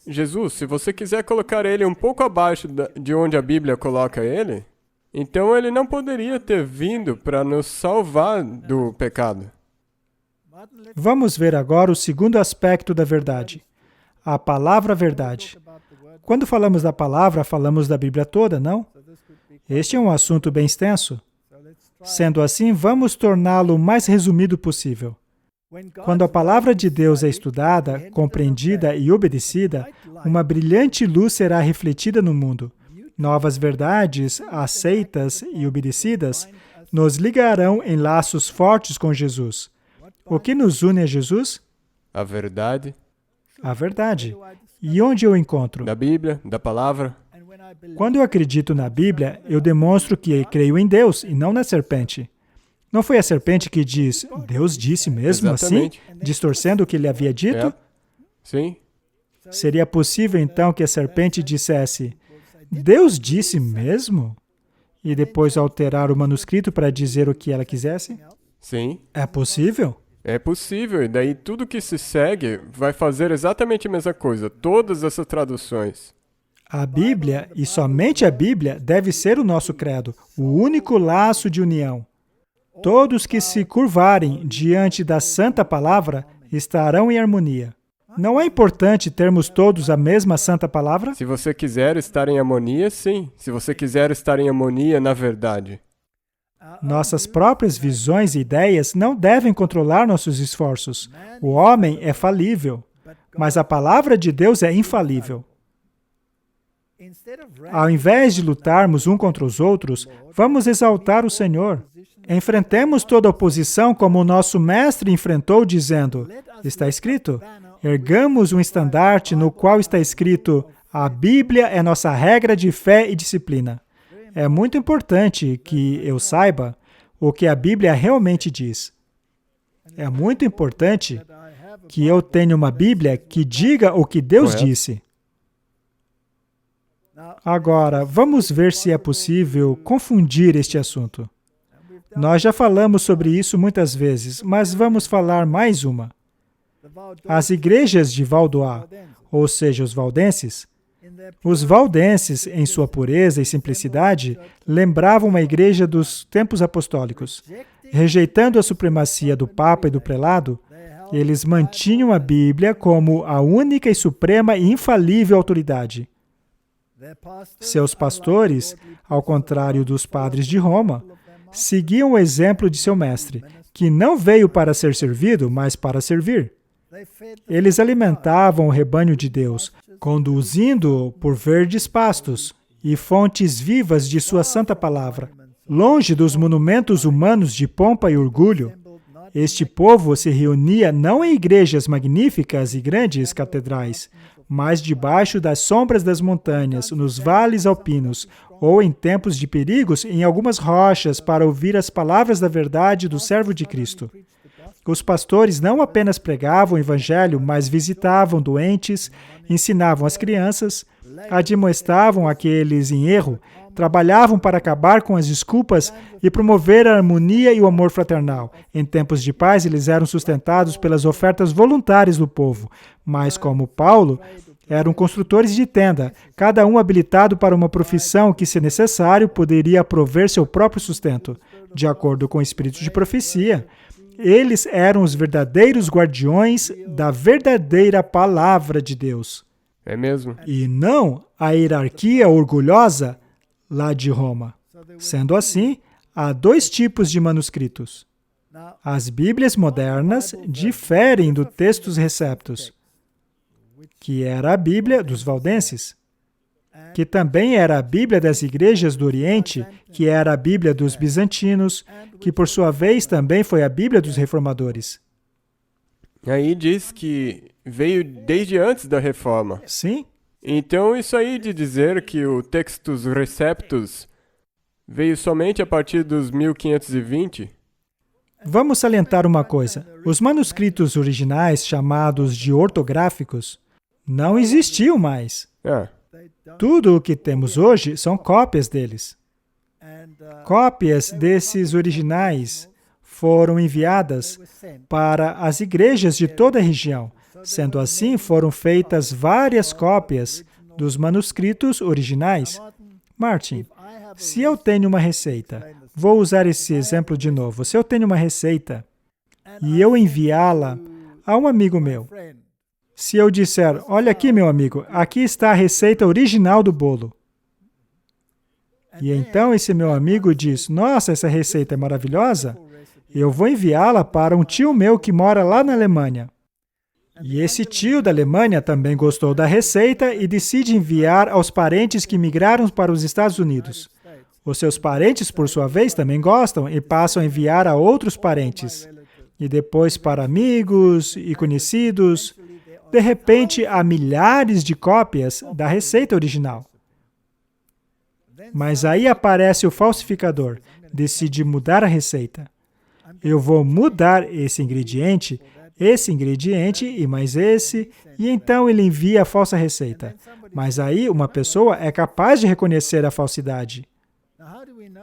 Jesus, se você quiser colocar ele um pouco abaixo de onde a Bíblia coloca ele, então ele não poderia ter vindo para nos salvar do pecado. Vamos ver agora o segundo aspecto da verdade, a palavra verdade. Quando falamos da palavra, falamos da Bíblia toda, não? Este é um assunto bem extenso. Sendo assim, vamos torná-lo o mais resumido possível. Quando a palavra de Deus é estudada, compreendida e obedecida, uma brilhante luz será refletida no mundo. Novas verdades, aceitas e obedecidas, nos ligarão em laços fortes com Jesus. O que nos une a Jesus? A verdade. A verdade. E onde eu encontro? Da Bíblia, da palavra. Quando eu acredito na Bíblia, eu demonstro que creio em Deus e não na serpente. Não foi a serpente que diz, Deus disse mesmo Exatamente. assim, distorcendo o que ele havia dito? Sim. Seria possível então que a serpente dissesse, Deus disse mesmo? E depois alterar o manuscrito para dizer o que ela quisesse? Sim. É possível? É possível, e daí tudo que se segue vai fazer exatamente a mesma coisa, todas essas traduções. A Bíblia, e somente a Bíblia, deve ser o nosso credo, o único laço de união. Todos que se curvarem diante da Santa Palavra estarão em harmonia. Não é importante termos todos a mesma Santa Palavra? Se você quiser estar em harmonia, sim. Se você quiser estar em harmonia, na verdade. Nossas próprias visões e ideias não devem controlar nossos esforços. O homem é falível, mas a palavra de Deus é infalível. Ao invés de lutarmos um contra os outros, vamos exaltar o Senhor. Enfrentemos toda oposição como o nosso mestre enfrentou, dizendo, está escrito, ergamos um estandarte no qual está escrito, a Bíblia é nossa regra de fé e disciplina. É muito importante que eu saiba o que a Bíblia realmente diz. É muito importante que eu tenha uma Bíblia que diga o que Deus Correto. disse. Agora, vamos ver se é possível confundir este assunto. Nós já falamos sobre isso muitas vezes, mas vamos falar mais uma. As igrejas de Vaudois, ou seja, os valdenses, em sua pureza e simplicidade, lembravam uma igreja dos tempos apostólicos. Rejeitando a supremacia do Papa e do prelado, eles mantinham a Bíblia como a única e suprema e infalível autoridade. Seus pastores, ao contrário dos padres de Roma, seguiam o exemplo de seu mestre, que não veio para ser servido, mas para servir. Eles alimentavam o rebanho de Deus, conduzindo-o por verdes pastos e fontes vivas de sua santa palavra. Longe dos monumentos humanos de pompa e orgulho, este povo se reunia não em igrejas magníficas e grandes catedrais, mas debaixo das sombras das montanhas, nos vales alpinos, ou em tempos de perigos, em algumas rochas, para ouvir as palavras da verdade do servo de Cristo. Os pastores não apenas pregavam o evangelho, mas visitavam doentes, ensinavam as crianças, admoestavam aqueles em erro, trabalhavam para acabar com as desculpas e promover a harmonia e o amor fraternal. Em tempos de paz, eles eram sustentados pelas ofertas voluntárias do povo, mas, como Paulo, eram construtores de tenda, cada um habilitado para uma profissão que, se necessário, poderia prover seu próprio sustento. De acordo com o espírito de profecia, eles eram os verdadeiros guardiões da verdadeira palavra de Deus. É mesmo? E não a hierarquia orgulhosa lá de Roma. Sendo assim, há dois tipos de manuscritos. As Bíblias modernas diferem do Textus Receptus, que era a Bíblia dos valdenses, que também era a Bíblia das igrejas do Oriente, que era a Bíblia dos bizantinos, que por sua vez também foi a Bíblia dos reformadores. Aí diz que veio desde antes da reforma. Sim? Então isso aí de dizer que o Textus Receptus veio somente a partir dos 1520... Vamos salientar uma coisa. Os manuscritos originais, chamados de ortográficos, não existiam mais. Tudo o que temos hoje são cópias deles. Cópias desses originais foram enviadas para as igrejas de toda a região. Sendo assim, foram feitas várias cópias dos manuscritos originais. Martin, se eu tenho uma receita, vou usar esse exemplo de novo. Se eu tenho uma receita e eu enviá-la a um amigo meu, se eu disser, olha aqui, meu amigo, aqui está a receita original do bolo. E então esse meu amigo diz, nossa, essa receita é maravilhosa, eu vou enviá-la para um tio meu que mora lá na Alemanha. E esse tio da Alemanha também gostou da receita e decide enviar aos parentes que migraram para os Estados Unidos. Os seus parentes, por sua vez, também gostam e passam a enviar a outros parentes. E depois para amigos e conhecidos. De repente, há milhares de cópias da receita original. Mas aí aparece o falsificador, decide mudar a receita. Eu vou mudar esse ingrediente e mais esse, e então ele envia a falsa receita. Mas aí uma pessoa é capaz de reconhecer a falsidade.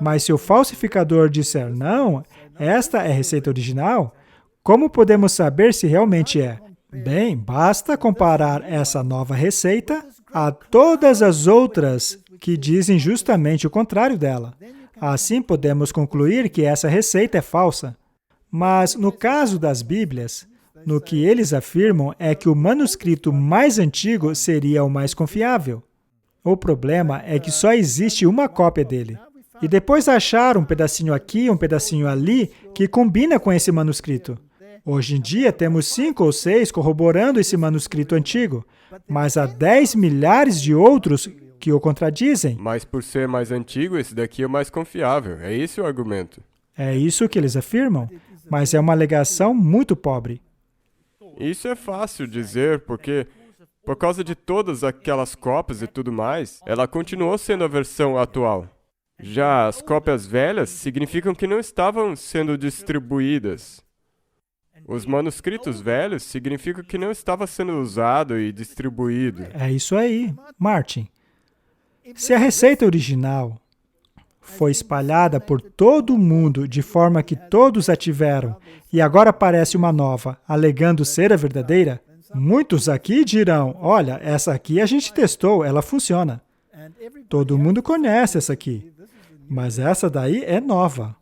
Mas se o falsificador disser não, esta é a receita original, como podemos saber se realmente é? Bem, basta comparar essa nova receita a todas as outras que dizem justamente o contrário dela. Assim podemos concluir que essa receita é falsa. Mas no caso das Bíblias, no que eles afirmam é que o manuscrito mais antigo seria o mais confiável. O problema é que só existe uma cópia dele. E depois acharam um pedacinho aqui, um pedacinho ali, que combina com esse manuscrito. Hoje em dia temos 5 ou 6 corroborando esse manuscrito antigo, mas há 10 milhares de outros que o contradizem. Mas por ser mais antigo, esse daqui é o mais confiável. É esse o argumento. É isso que eles afirmam, mas é uma alegação muito pobre. Isso é fácil dizer, porque por causa de todas aquelas cópias e tudo mais, ela continuou sendo a versão atual. Já as cópias velhas significam que não estavam sendo distribuídas. Os manuscritos velhos significam que não estava sendo usado e distribuído. É isso aí, Martin. Se a receita original foi espalhada por todo o mundo de forma que todos a tiveram e agora aparece uma nova, alegando ser a verdadeira, muitos aqui dirão, olha, essa aqui a gente testou, ela funciona. Todo mundo conhece essa aqui, mas essa daí é nova.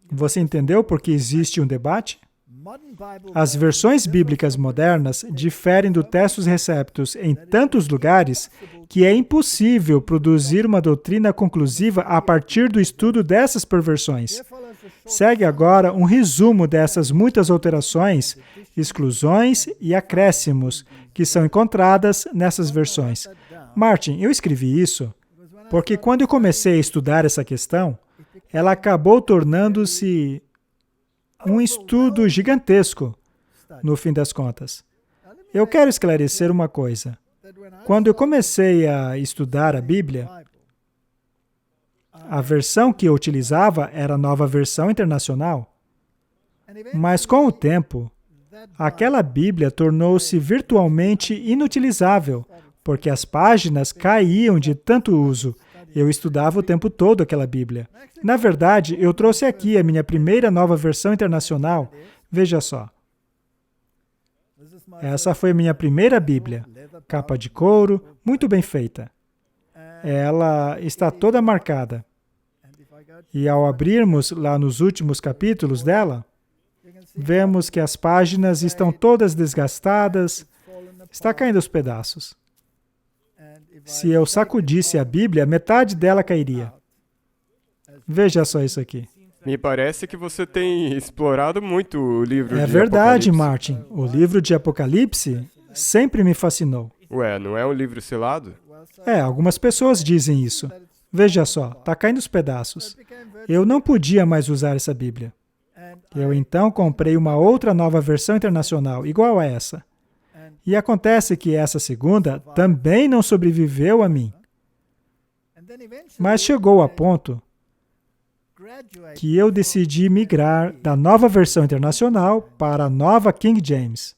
Você entendeu por que existe um debate? As versões bíblicas modernas diferem do Testus Receptus em tantos lugares que é impossível produzir uma doutrina conclusiva a partir do estudo dessas perversões. Segue agora um resumo dessas muitas alterações, exclusões e acréscimos que são encontradas nessas versões. Martin, eu escrevi isso porque quando eu comecei a estudar essa questão, ela acabou tornando-se um estudo gigantesco, no fim das contas. Eu quero esclarecer uma coisa. Quando eu comecei a estudar a Bíblia, a versão que eu utilizava era a Nova Versão Internacional. Mas com o tempo, aquela Bíblia tornou-se virtualmente inutilizável, porque as páginas caíam de tanto uso. Eu estudava o tempo todo aquela Bíblia. Na verdade, eu trouxe aqui a minha primeira Nova Versão Internacional. Veja só. Essa foi a minha primeira Bíblia. Capa de couro, muito bem feita. Ela está toda marcada. E ao abrirmos lá nos últimos capítulos dela, vemos que as páginas estão todas desgastadas, está caindo aos pedaços. Se eu sacudisse a Bíblia, metade dela cairia. Veja só isso aqui. Me parece que você tem explorado muito o livro de É verdade, Apocalipse. Martin. O livro de Apocalipse sempre me fascinou. Ué, não é um livro selado? Algumas pessoas dizem isso. Veja só, está caindo os pedaços. Eu não podia mais usar essa Bíblia. Eu então comprei uma outra Nova Versão Internacional, igual a essa. E acontece que essa segunda também não sobreviveu a mim. Mas chegou a ponto que eu decidi migrar da Nova Versão Internacional para a Nova King James.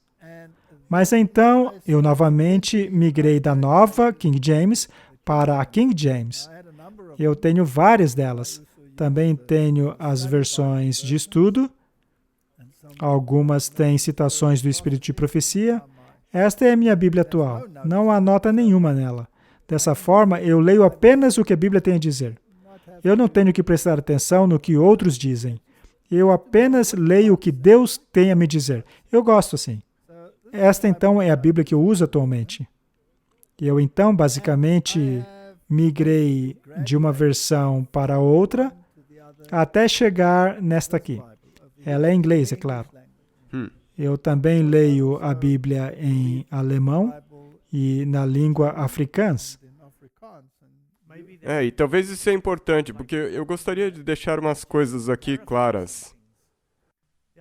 Mas então, eu novamente migrei da Nova King James para a King James. Eu tenho várias delas. Também tenho as versões de estudo. Algumas têm citações do Espírito de Profecia. Esta é a minha Bíblia atual. Não há nota nenhuma nela. Dessa forma, eu leio apenas o que a Bíblia tem a dizer. Eu não tenho que prestar atenção no que outros dizem. Eu apenas leio o que Deus tem a me dizer. Eu gosto assim. Esta, então, é a Bíblia que eu uso atualmente. Eu, então, basicamente, migrei de uma versão para outra até chegar nesta aqui. Ela é em inglês, é claro. Eu também leio a Bíblia em alemão e na língua africans. E talvez isso é importante, porque eu gostaria de deixar umas coisas aqui claras.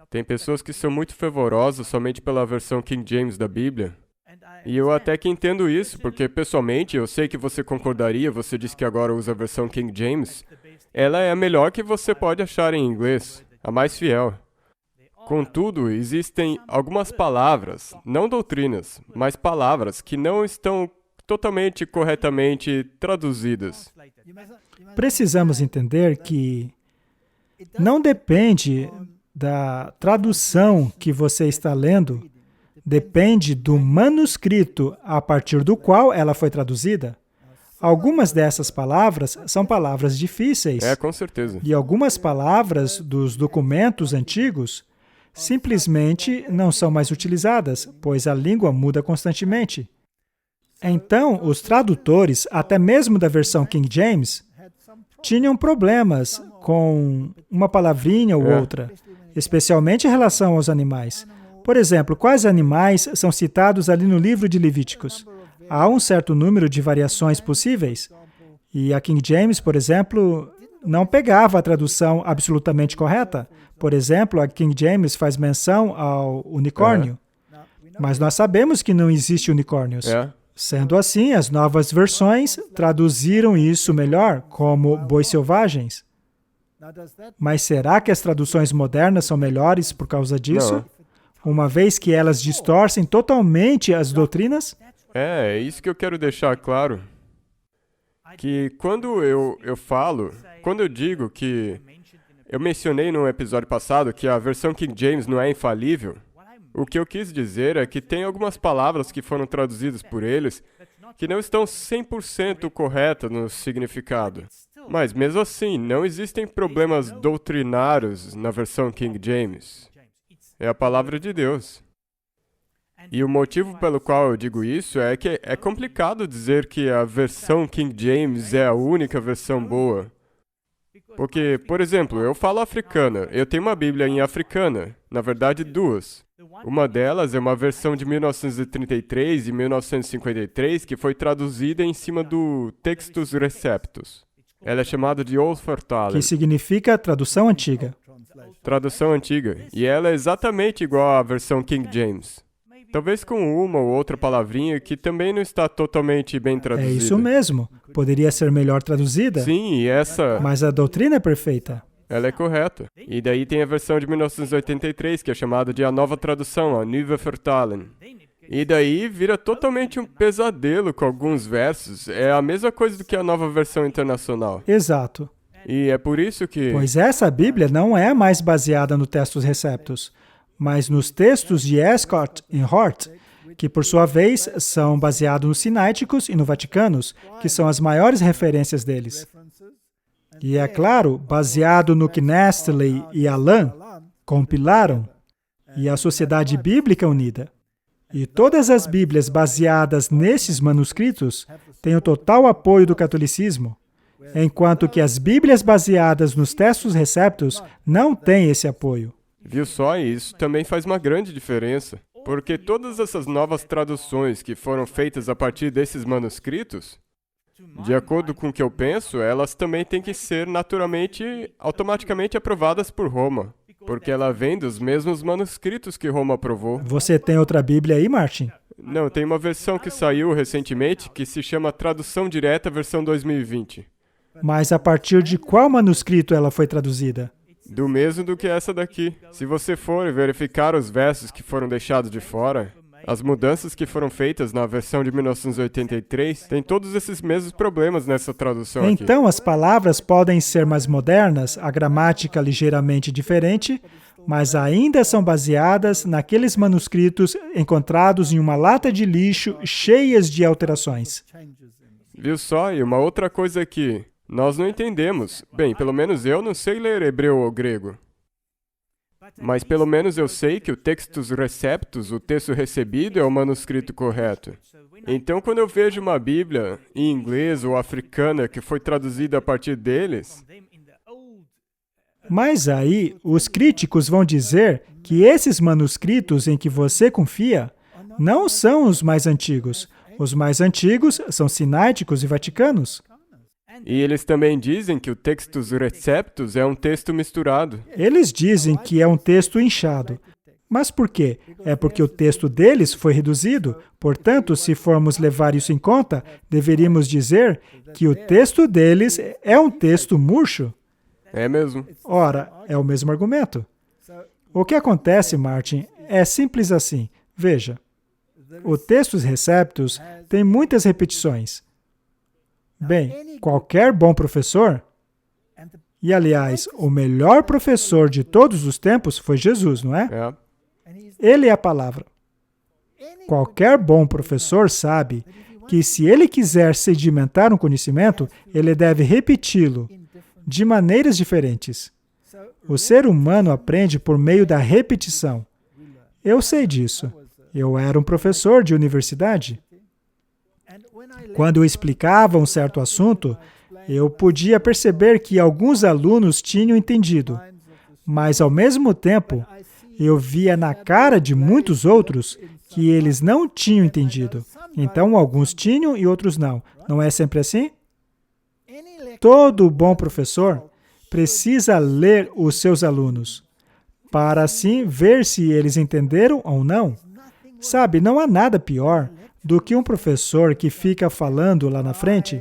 Tem pessoas que são muito fervorosas somente pela versão King James da Bíblia. E eu até que entendo isso, porque pessoalmente eu sei que você concordaria, você disse que agora usa a versão King James. Ela é a melhor que você pode achar em inglês, a mais fiel. Contudo, existem algumas palavras, não doutrinas, mas palavras que não estão totalmente corretamente traduzidas. Precisamos entender que não depende da tradução que você está lendo, depende do manuscrito a partir do qual ela foi traduzida. Algumas dessas palavras são palavras difíceis. Com certeza. E algumas palavras dos documentos antigos simplesmente não são mais utilizadas, pois a língua muda constantemente. Então, os tradutores, até mesmo da versão King James, tinham problemas com uma palavrinha ou outra, especialmente em relação aos animais. Por exemplo, quais animais são citados ali no livro de Levíticos? Há um certo número de variações possíveis. E a King James, por exemplo, não pegava a tradução absolutamente correta. Por exemplo, a King James faz menção ao unicórnio. Mas nós sabemos que não existe unicórnios. Sendo assim, as novas versões traduziram isso melhor como bois selvagens. Mas será que as traduções modernas são melhores por causa disso? Não. Uma vez que elas distorcem totalmente as doutrinas? É isso que eu quero deixar claro. Que quando eu digo que eu mencionei no episódio passado que a versão King James não é infalível, o que eu quis dizer é que tem algumas palavras que foram traduzidas por eles que não estão 100% corretas no significado. Mas, mesmo assim, não existem problemas doutrinários na versão King James. É a palavra de Deus. E o motivo pelo qual eu digo isso é que é complicado dizer que a versão King James é a única versão boa. Porque, por exemplo, eu falo africana, eu tenho uma Bíblia em africana, na verdade duas. Uma delas é uma versão de 1933 e 1953 que foi traduzida em cima do Textus Receptus. Ela é chamada de Old Fortalen. Que significa tradução antiga. Tradução antiga. E ela é exatamente igual à versão King James. Talvez com uma ou outra palavrinha que também não está totalmente bem traduzida. É isso mesmo. Poderia ser melhor traduzida. Sim, e essa... Mas a doutrina é perfeita. Ela é correta. E daí tem a versão de 1983, que é chamada de a nova tradução, a Nieuwe Vertaling. E daí vira totalmente um pesadelo com alguns versos. É a mesma coisa do que a nova versão internacional. Exato. E é por isso que... Pois essa Bíblia não é mais baseada no Textus Receptus, mas nos textos de Escott e Hort, que por sua vez são baseados nos Sináiticos e no Vaticanos, que são as maiores referências deles. E é claro, baseado no que Nestle e Alain compilaram, e a Sociedade Bíblica Unida. E todas as Bíblias baseadas nesses manuscritos têm o total apoio do catolicismo, enquanto que as Bíblias baseadas nos Textus Receptus não têm esse apoio. Viu só? E isso também faz uma grande diferença. Porque todas essas novas traduções que foram feitas a partir desses manuscritos, de acordo com o que eu penso, elas também têm que ser automaticamente aprovadas por Roma. Porque ela vem dos mesmos manuscritos que Roma aprovou. Você tem outra Bíblia aí, Martin? Não, tem uma versão que saiu recentemente que se chama Tradução Direta versão 2020. Mas a partir de qual manuscrito ela foi traduzida? Do mesmo do que essa daqui. Se você for verificar os versos que foram deixados de fora, as mudanças que foram feitas na versão de 1983, tem todos esses mesmos problemas nessa tradução aqui. Então, as palavras podem ser mais modernas, a gramática ligeiramente diferente, mas ainda são baseadas naqueles manuscritos encontrados em uma lata de lixo cheias de alterações. Viu só? E uma outra coisa que nós não entendemos. Bem, pelo menos eu não sei ler hebreu ou grego. Mas pelo menos eu sei que o Textus Receptus, o texto recebido, é o manuscrito correto. Então, quando eu vejo uma Bíblia em inglês ou africana que foi traduzida a partir deles... Mas aí, os críticos vão dizer que esses manuscritos em que você confia não são os mais antigos. Os mais antigos são sináiticos e vaticanos. E eles também dizem que o Textus Receptus é um texto misturado. Eles dizem que é um texto inchado. Mas por quê? É porque o texto deles foi reduzido. Portanto, se formos levar isso em conta, deveríamos dizer que o texto deles é um texto murcho. É mesmo. Ora, é o mesmo argumento. O que acontece, Martin, é simples assim. Veja, o Textus Receptus tem muitas repetições. Bem, qualquer bom professor, e aliás, o melhor professor de todos os tempos foi Jesus, não é? É. Ele é a palavra. Qualquer bom professor sabe que se ele quiser sedimentar um conhecimento, ele deve repeti-lo de maneiras diferentes. O ser humano aprende por meio da repetição. Eu sei disso. Eu era um professor de universidade. Quando eu explicava um certo assunto, eu podia perceber que alguns alunos tinham entendido, mas, ao mesmo tempo, eu via na cara de muitos outros que eles não tinham entendido. Então, alguns tinham e outros não. Não é sempre assim? Todo bom professor precisa ler os seus alunos, para assim ver se eles entenderam ou não. Sabe, não há nada pior do que um professor que fica falando lá na frente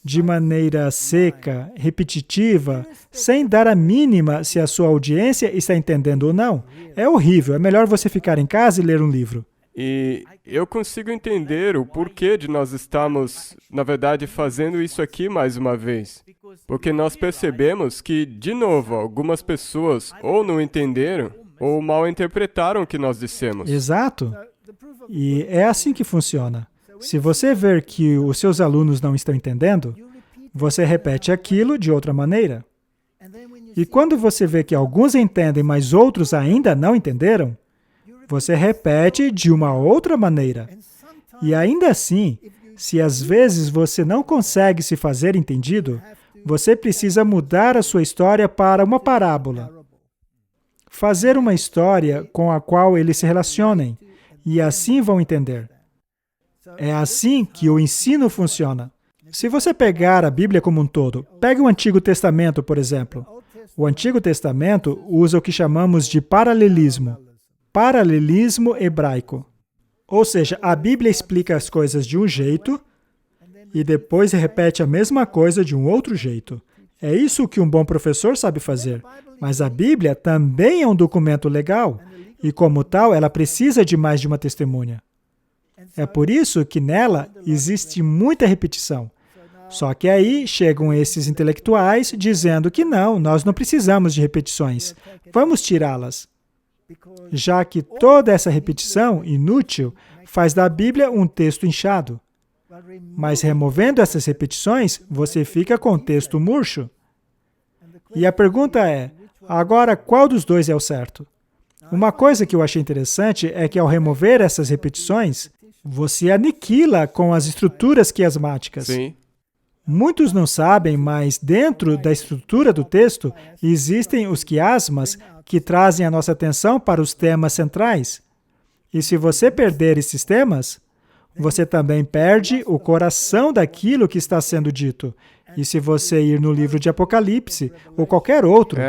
de maneira seca, repetitiva, sem dar a mínima se a sua audiência está entendendo ou não. É horrível, é melhor você ficar em casa e ler um livro. E eu consigo entender o porquê de nós estarmos, na verdade, fazendo isso aqui mais uma vez. Porque nós percebemos que, de novo, algumas pessoas ou não entenderam ou mal interpretaram o que nós dissemos. Exato. E é assim que funciona. Se você ver que os seus alunos não estão entendendo, você repete aquilo de outra maneira. E quando você vê que alguns entendem, mas outros ainda não entenderam, você repete de uma outra maneira. E ainda assim, se às vezes você não consegue se fazer entendido, você precisa mudar a sua história para uma parábola. Fazer uma história com a qual eles se relacionem, e assim vão entender. É assim que o ensino funciona. Se você pegar a Bíblia como um todo, pegue o Antigo Testamento, por exemplo. O Antigo Testamento usa o que chamamos de paralelismo. Paralelismo hebraico. Ou seja, a Bíblia explica as coisas de um jeito e depois repete a mesma coisa de um outro jeito. É isso que um bom professor sabe fazer. Mas a Bíblia também é um documento legal e, como tal, ela precisa de mais de uma testemunha. É por isso que nela existe muita repetição. Só que aí chegam esses intelectuais dizendo que não, nós não precisamos de repetições. Vamos tirá-las. Já que toda essa repetição inútil faz da Bíblia um texto inchado. Mas removendo essas repetições, você fica com o texto murcho. E a pergunta é, agora qual dos dois é o certo? Uma coisa que eu achei interessante é que ao remover essas repetições, você aniquila com as estruturas quiasmáticas. Sim. Muitos não sabem, mas dentro da estrutura do texto existem os quiasmas que trazem a nossa atenção para os temas centrais. E se você perder esses temas, você também perde o coração daquilo que está sendo dito. E se você ir no livro de Apocalipse, ou qualquer outro...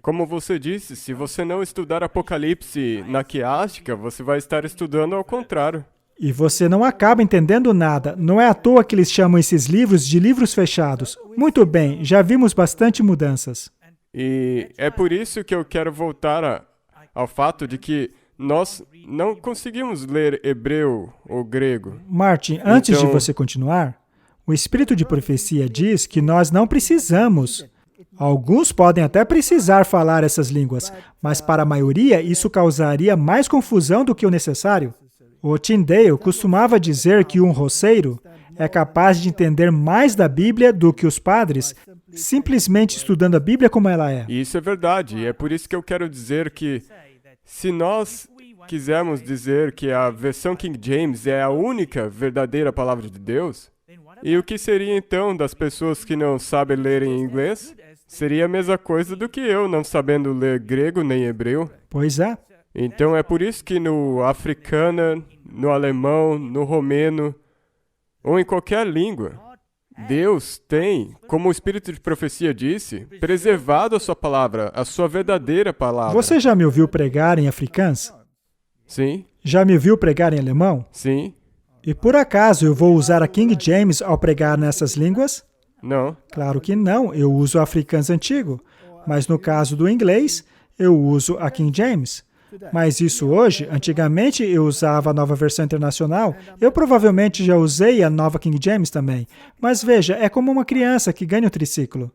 Como você disse, se você não estudar Apocalipse na quiástica, você vai estar estudando ao contrário. E você não acaba entendendo nada. Não é à toa que eles chamam esses livros de livros fechados. Muito bem, já vimos bastante mudanças. E é por isso que eu quero voltar ao fato de que nós não conseguimos ler hebreu ou grego. Martin, antes de você continuar, o Espírito de Profecia diz que nós não precisamos. Alguns podem até precisar falar essas línguas, mas para a maioria isso causaria mais confusão do que o necessário. O Tyndale costumava dizer que um roceiro é capaz de entender mais da Bíblia do que os padres, simplesmente estudando a Bíblia como ela é. Isso é verdade, e é por isso que eu quero dizer que se nós quisermos dizer que a versão King James é a única verdadeira palavra de Deus, e o que seria então das pessoas que não sabem ler em inglês? Seria a mesma coisa do que eu não sabendo ler grego nem hebreu. Pois é. Então é por isso que no africano, no alemão, no romeno, ou em qualquer língua, Deus tem, como o Espírito de Profecia disse, preservado a sua palavra, a sua verdadeira palavra. Você já me ouviu pregar em africâns? Sim. Já me ouviu pregar em alemão? Sim. E por acaso eu vou usar a King James ao pregar nessas línguas? Não. Claro que não, eu uso o africâns antigo. Mas no caso do inglês, eu uso a King James. Mas isso hoje, antigamente eu usava a nova versão internacional, eu provavelmente já usei a nova King James também. Mas veja, é como uma criança que ganha o triciclo.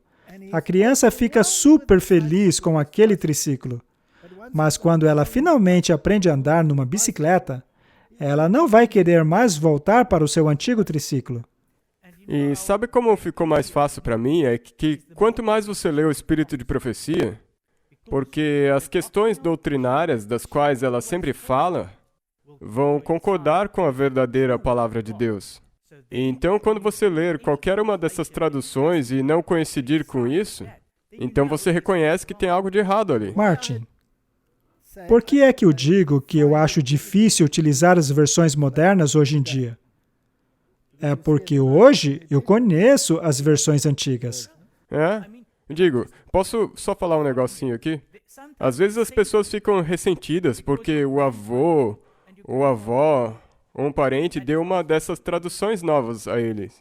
A criança fica super feliz com aquele triciclo. Mas quando ela finalmente aprende a andar numa bicicleta, ela não vai querer mais voltar para o seu antigo triciclo. E sabe como ficou mais fácil para mim? É que quanto mais você lê o Espírito de Profecia, porque as questões doutrinárias das quais ela sempre fala vão concordar com a verdadeira palavra de Deus. E então, quando você ler qualquer uma dessas traduções e não coincidir com isso, então você reconhece que tem algo de errado ali. Martin, por que é que eu digo que eu acho difícil utilizar as versões modernas hoje em dia? É porque hoje eu conheço as versões antigas. Digo, posso só falar um negocinho aqui? Às vezes as pessoas ficam ressentidas porque o avô, ou a avó, ou um parente deu uma dessas traduções novas a eles.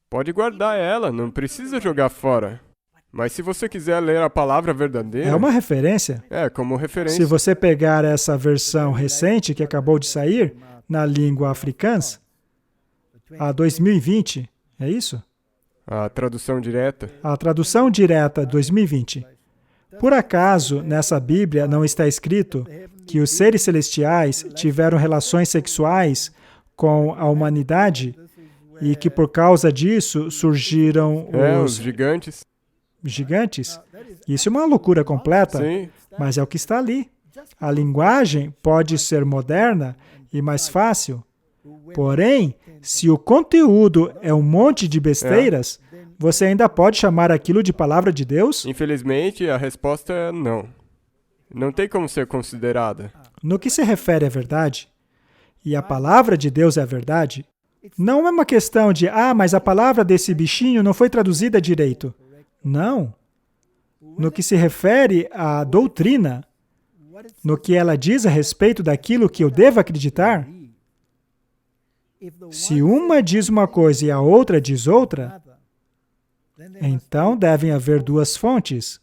Pode guardar ela, não precisa jogar fora. Mas se você quiser ler a palavra verdadeira... É uma referência. Como referência. Se você pegar essa versão recente que acabou de sair, na língua africãs, a 2020, é isso? A tradução direta. A tradução direta 2020. Por acaso, nessa Bíblia não está escrito que os seres celestiais tiveram relações sexuais com a humanidade e que por causa disso surgiram os gigantes. Gigantes? Isso é uma loucura completa, Sim. Mas é o que está ali. A linguagem pode ser moderna e mais fácil, porém, se o conteúdo é um monte de besteiras, você ainda pode chamar aquilo de palavra de Deus? Infelizmente, a resposta é não. Não tem como ser considerada. No que se refere à verdade, e a palavra de Deus é a verdade, não é uma questão de, mas a palavra desse bichinho não foi traduzida direito. Não. No que se refere à doutrina, no que ela diz a respeito daquilo que eu devo acreditar, se uma diz uma coisa e a outra diz outra, então devem haver duas fontes.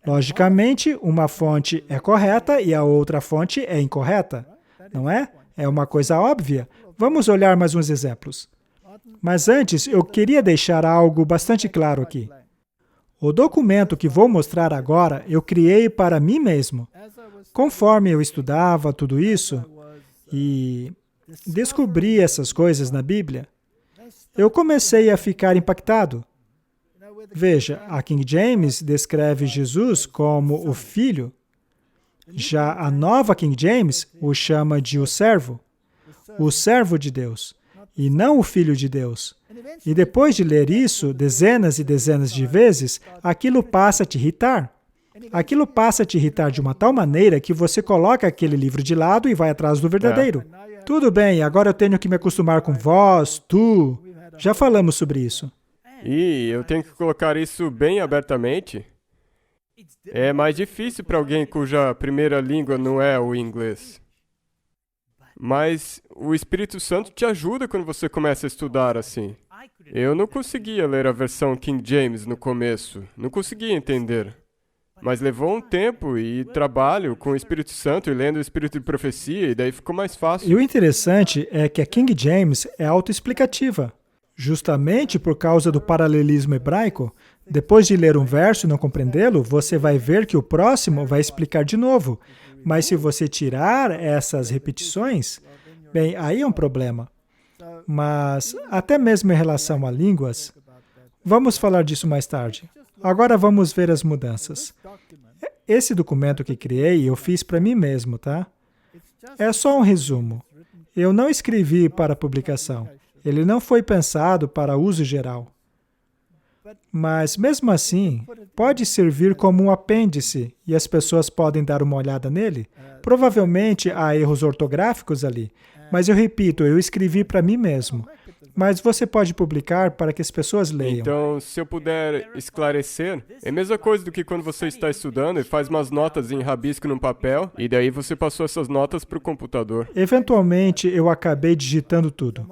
Logicamente, uma fonte é correta e a outra fonte é incorreta. Não é? É uma coisa óbvia. Vamos olhar mais uns exemplos. Mas antes, eu queria deixar algo bastante claro aqui. O documento que vou mostrar agora, eu criei para mim mesmo. Conforme eu estudava tudo isso e descobri essas coisas na Bíblia, eu comecei a ficar impactado. Veja, a King James descreve Jesus como o Filho. Já a nova King James o chama de o servo de Deus, e não o Filho de Deus. E depois de ler isso dezenas e dezenas de vezes, aquilo passa a te irritar. Aquilo passa a te irritar de uma tal maneira que você coloca aquele livro de lado e vai atrás do verdadeiro. Tudo bem, agora eu tenho que me acostumar com vós, tu. Já falamos sobre isso. E eu tenho que colocar isso bem abertamente. É mais difícil para alguém cuja primeira língua não é o inglês. Mas o Espírito Santo te ajuda quando você começa a estudar assim. Eu não conseguia ler a versão King James no começo, não conseguia entender. Mas levou um tempo e trabalho com o Espírito Santo e lendo o Espírito de Profecia, e daí ficou mais fácil. E o interessante é que a King James é autoexplicativa. Justamente por causa do paralelismo hebraico, depois de ler um verso e não compreendê-lo, você vai ver que o próximo vai explicar de novo. Mas se você tirar essas repetições, bem, aí é um problema. Mas, até mesmo em relação a línguas, vamos falar disso mais tarde. Agora vamos ver as mudanças. Esse documento que criei, eu fiz para mim mesmo, tá? É só um resumo. Eu não escrevi para publicação. Ele não foi pensado para uso geral. Mas, mesmo assim, pode servir como um apêndice e as pessoas podem dar uma olhada nele. Provavelmente há erros ortográficos ali, mas eu repito, eu escrevi para mim mesmo. mas você pode publicar para que as pessoas leiam. Então, se eu puder esclarecer, é a mesma coisa do que quando você está estudando e faz umas notas em rabisco num papel, e daí você passou essas notas para o computador. Eventualmente, eu acabei digitando tudo.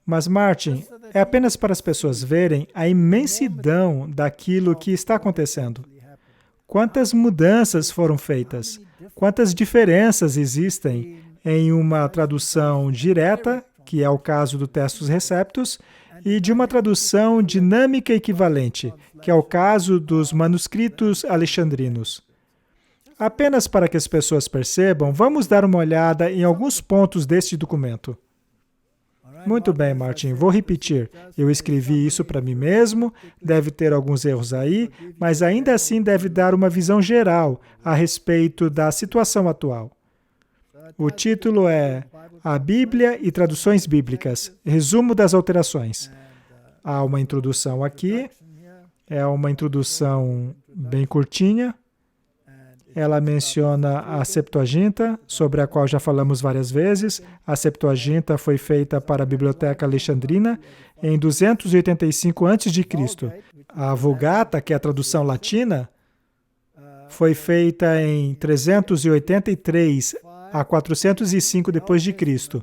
Mas, Martin, é apenas para as pessoas verem a imensidão daquilo que está acontecendo. Quantas mudanças foram feitas? Quantas diferenças existem em uma tradução direta, que é o caso do Textus Receptus, e de uma tradução dinâmica equivalente, que é o caso dos manuscritos alexandrinos. Apenas para que as pessoas percebam, vamos dar uma olhada em alguns pontos deste documento. Muito bem, Martin, vou repetir. Eu escrevi isso para mim mesmo, deve ter alguns erros aí, mas ainda assim deve dar uma visão geral a respeito da situação atual. O título é A Bíblia e Traduções Bíblicas, resumo das alterações. Há uma introdução aqui, é uma introdução bem curtinha. Ela menciona a Septuaginta, sobre a qual já falamos várias vezes. A Septuaginta foi feita para a Biblioteca Alexandrina em 285 a.C. A Vulgata, que é a tradução latina, foi feita em 383 a 405 d.C.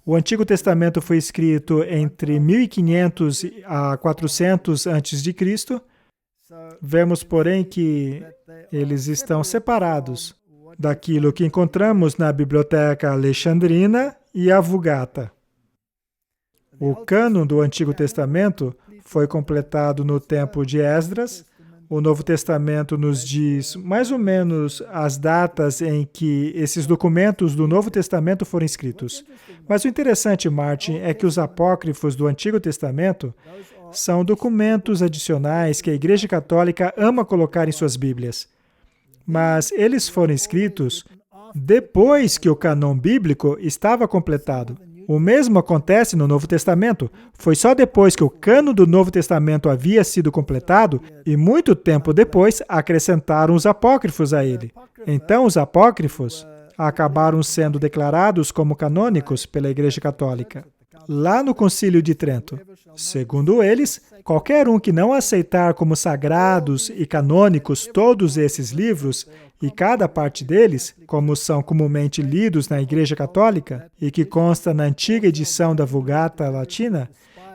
O Antigo Testamento foi escrito entre 1500 a 400 a.C. Vemos, porém, que eles estão separados daquilo que encontramos na Biblioteca Alexandrina e a Vulgata. O cânon do Antigo Testamento foi completado no tempo de Esdras. O Novo Testamento nos diz mais ou menos as datas em que esses documentos do Novo Testamento foram escritos. Mas o interessante, Martin, é que os apócrifos do Antigo Testamento são documentos adicionais que a Igreja Católica ama colocar em suas Bíblias. Mas eles foram escritos depois que o cânon bíblico estava completado. O mesmo acontece no Novo Testamento. Foi só depois que o cânon do Novo Testamento havia sido completado e muito tempo depois acrescentaram os apócrifos a ele. Então, os apócrifos acabaram sendo declarados como canônicos pela Igreja Católica. Lá no Concílio de Trento, segundo eles, qualquer um que não aceitar como sagrados e canônicos todos esses livros e cada parte deles, como são comumente lidos na Igreja Católica e que consta na antiga edição da Vulgata Latina,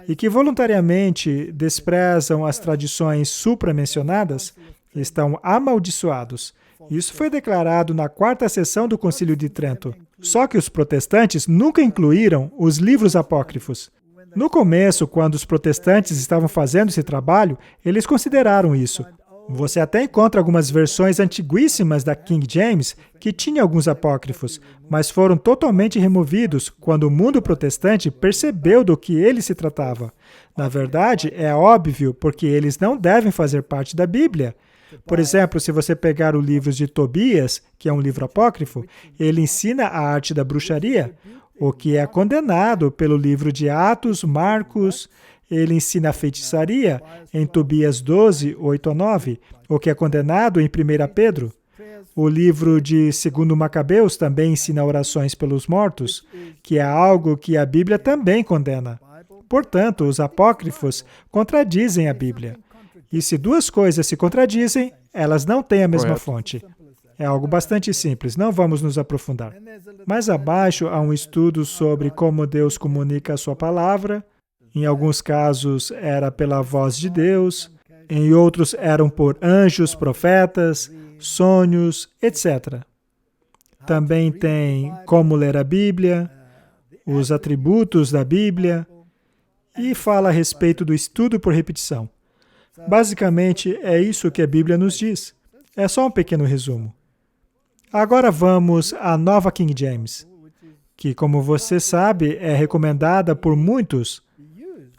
e que voluntariamente desprezam as tradições supramencionadas, estão amaldiçoados. Isso foi declarado na 4ª sessão do Concílio de Trento. Só que os protestantes nunca incluíram os livros apócrifos. No começo, quando os protestantes estavam fazendo esse trabalho, eles consideraram isso. Você até encontra algumas versões antiguíssimas da King James que tinham alguns apócrifos, mas foram totalmente removidos quando o mundo protestante percebeu do que ele se tratava. Na verdade, é óbvio, porque eles não devem fazer parte da Bíblia. Por exemplo, se você pegar o livro de Tobias, que é um livro apócrifo, ele ensina a arte da bruxaria, o que é condenado pelo livro de Atos, Marcos. Ele ensina a feitiçaria em Tobias 12, 8 a 9, o que é condenado em 1 Pedro. O livro de 2 Macabeus também ensina orações pelos mortos, que é algo que a Bíblia também condena. Portanto, os apócrifos contradizem a Bíblia. E se duas coisas se contradizem, elas não têm a mesma fonte. É algo bastante simples, não vamos nos aprofundar. Mais abaixo há um estudo sobre como Deus comunica a sua palavra. Em alguns casos era pela voz de Deus, em outros eram por anjos, profetas, sonhos, etc. Também tem como ler a Bíblia, os atributos da Bíblia, e fala a respeito do estudo por repetição. Basicamente, é isso que a Bíblia nos diz. É só um pequeno resumo. Agora vamos à nova King James, que, como você sabe, é recomendada por muitos,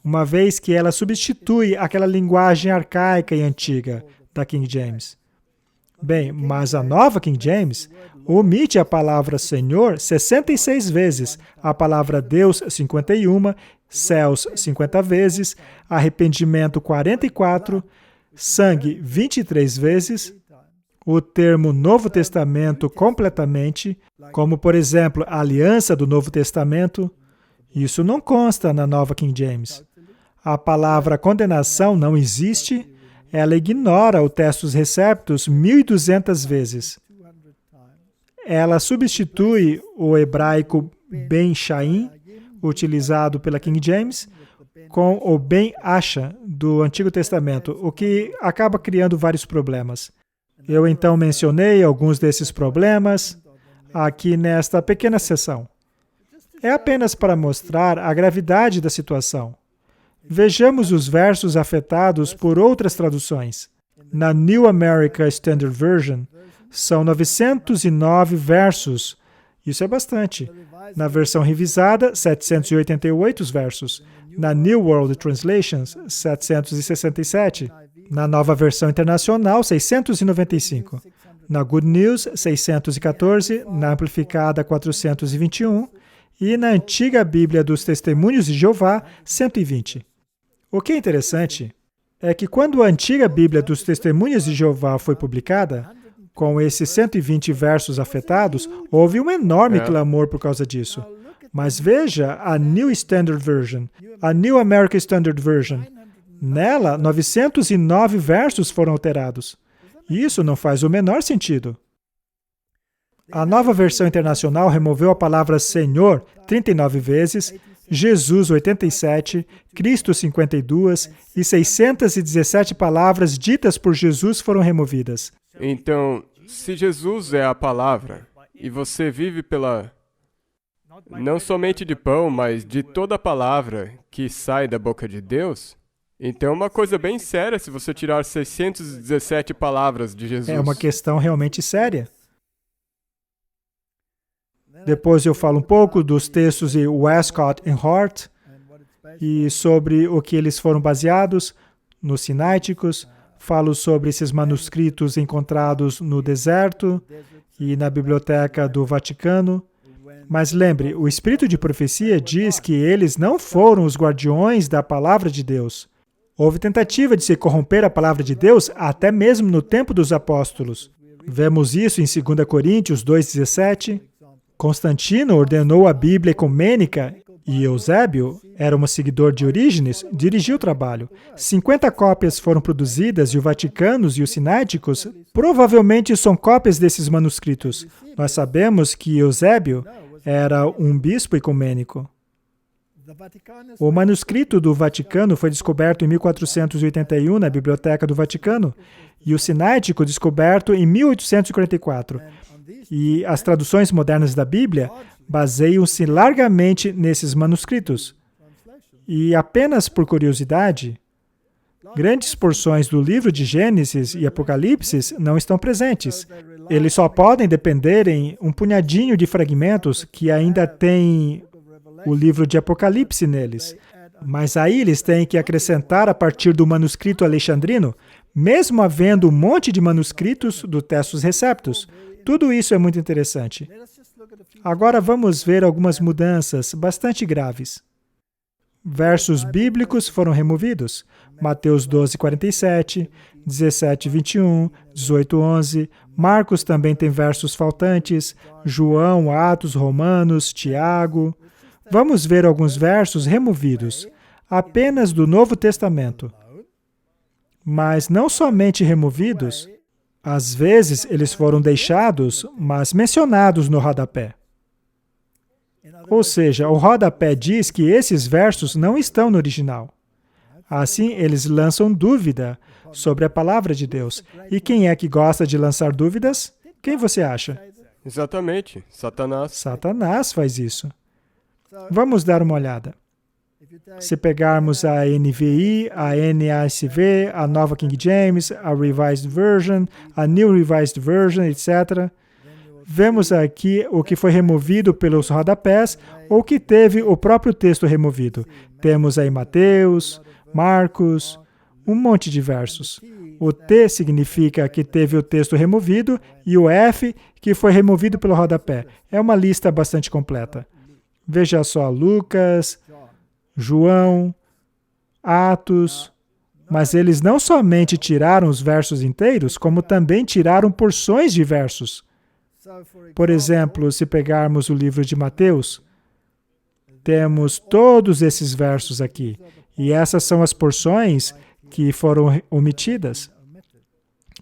uma vez que ela substitui aquela linguagem arcaica e antiga da King James. Bem, mas a nova King James omite a palavra Senhor 66 vezes, a palavra Deus 51, céus 50 vezes, arrependimento 44, sangue 23 vezes, o termo Novo Testamento completamente, como, por exemplo, a aliança do Novo Testamento, Isso não consta na Nova King James. A palavra condenação não existe, ela ignora o Testus Receptus 1.200 vezes. Ela substitui o hebraico Ben Shaim, utilizado pela King James, com o Ben Asha, do Antigo Testamento, o que acaba criando vários problemas. Eu então mencionei alguns desses problemas aqui nesta pequena sessão. É apenas para mostrar a gravidade da situação. Vejamos os versos afetados por outras traduções. Na New American Standard Version, são 909 versos. Isso é bastante. Na versão revisada, 788 versos. Na New World Translations, 767. Na nova versão internacional, 695. Na Good News, 614. Na amplificada, 421. E na antiga Bíblia dos Testemunhos de Jeová, 120. O que é interessante é que quando a antiga Bíblia dos Testemunhas de Jeová foi publicada, com esses 120 versos afetados, houve um enorme clamor por causa disso. Mas veja a New Standard Version, a New American Standard Version. Nela, 909 versos foram alterados. Isso não faz o menor sentido. A nova versão internacional removeu a palavra Senhor 39 vezes, Jesus 87, Cristo 52 e 617 palavras ditas por Jesus foram removidas. Então, se Jesus é a palavra, e você vive não somente de pão, mas de toda a palavra que sai da boca de Deus, então é uma coisa bem séria se você tirar 617 palavras de Jesus. É uma questão realmente séria. Depois eu falo um pouco dos textos de Westcott e Hort e sobre o que eles foram baseados, nos sináiticos. Falo sobre esses manuscritos encontrados no deserto e na biblioteca do Vaticano. Mas lembre, o espírito de profecia diz que eles não foram os guardiões da palavra de Deus. Houve tentativa de se corromper a palavra de Deus até mesmo no tempo dos apóstolos. Vemos isso em 2 Coríntios 2,17. Constantino ordenou a Bíblia ecumênica e Eusébio, era um seguidor de Orígenes, dirigiu o trabalho. 50 cópias foram produzidas e o Vaticano e os sináiticos provavelmente são cópias desses manuscritos. Nós sabemos que Eusébio era um bispo ecumênico. O manuscrito do Vaticano foi descoberto em 1481 na Biblioteca do Vaticano e o sináitico descoberto em 1844. E as traduções modernas da Bíblia baseiam-se largamente nesses manuscritos. E apenas por curiosidade, grandes porções do livro de Gênesis e Apocalipse não estão presentes. Eles só podem depender em um punhadinho de fragmentos que ainda têm o livro de Apocalipse neles. Mas aí eles têm que acrescentar a partir do manuscrito alexandrino, mesmo havendo um monte de manuscritos do Testus Receptus. Tudo isso é muito interessante. Agora vamos ver algumas mudanças bastante graves. Versos bíblicos foram removidos. Mateus 12:47, 17:21, 18:11. Marcos também tem versos faltantes. João, Atos, Romanos, Tiago. Vamos ver alguns versos removidos, apenas do Novo Testamento. Mas não somente removidos, às vezes eles foram deixados, mas mencionados no rodapé. Ou seja, o rodapé diz que esses versos não estão no original. Assim, eles lançam dúvida sobre a palavra de Deus. E quem é que gosta de lançar dúvidas? Quem você acha? Exatamente, Satanás. Satanás faz isso. Vamos dar uma olhada. Se pegarmos a NVI, a NASV, a Nova King James, a Revised Version, a New Revised Version, etc., vemos aqui o que foi removido pelos rodapés ou que teve o próprio texto removido. Temos aí Mateus, Marcos, um monte de versos. O T significa que teve o texto removido e o F que foi removido pelo rodapé. É uma lista bastante completa. Veja só, Lucas, João, Atos, mas eles não somente tiraram os versos inteiros, como também tiraram porções de versos. Por exemplo, se pegarmos o livro de Mateus, temos todos esses versos aqui. E essas são as porções que foram omitidas.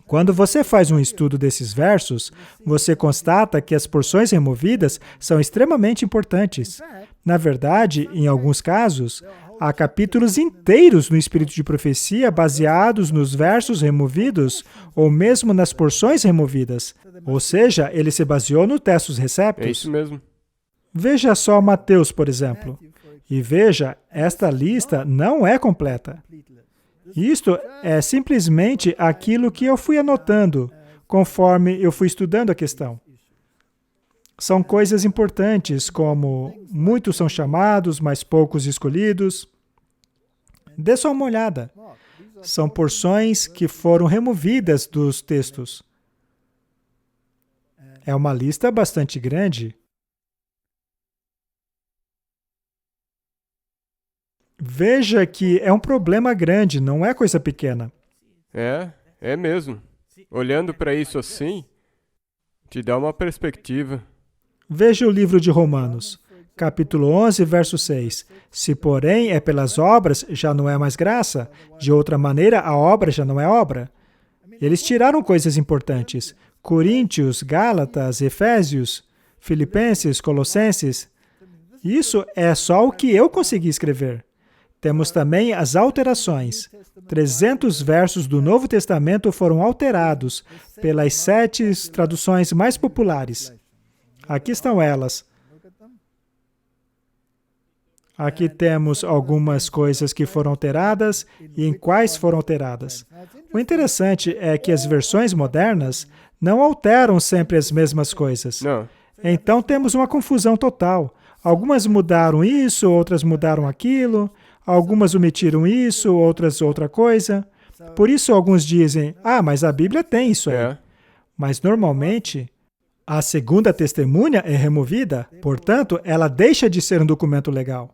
Quando você faz um estudo desses versos, você constata que as porções removidas são extremamente importantes. Na verdade, em alguns casos, há capítulos inteiros no Espírito de Profecia baseados nos versos removidos ou mesmo nas porções removidas. Ou seja, ele se baseou no Textus Receptus. É isso mesmo. Veja só Mateus, por exemplo. E veja, esta lista não é completa. Isto é simplesmente aquilo que eu fui anotando conforme eu fui estudando a questão. São coisas importantes, como muitos são chamados, mas poucos escolhidos. Dê só uma olhada. São porções que foram removidas dos textos. É uma lista bastante grande. Veja que é um problema grande, não é coisa pequena. É mesmo. Olhando para isso assim, te dá uma perspectiva. Veja o livro de Romanos, capítulo 11, verso 6. Se, porém, é pelas obras, já não é mais graça. De outra maneira, a obra já não é obra. Eles tiraram coisas importantes. Coríntios, Gálatas, Efésios, Filipenses, Colossenses. Isso é só o que eu consegui escrever. Temos também as alterações. 300 versos do Novo Testamento foram alterados pelas 7 traduções mais populares. Aqui estão elas. Aqui temos algumas coisas que foram alteradas e em quais foram alteradas. O interessante é que as versões modernas não alteram sempre as mesmas coisas. Não. Então temos uma confusão total. Algumas mudaram isso, outras mudaram aquilo. Algumas omitiram isso, outras outra coisa. Por isso alguns dizem, mas a Bíblia tem isso aí. Mas normalmente, a segunda testemunha é removida, portanto, ela deixa de ser um documento legal.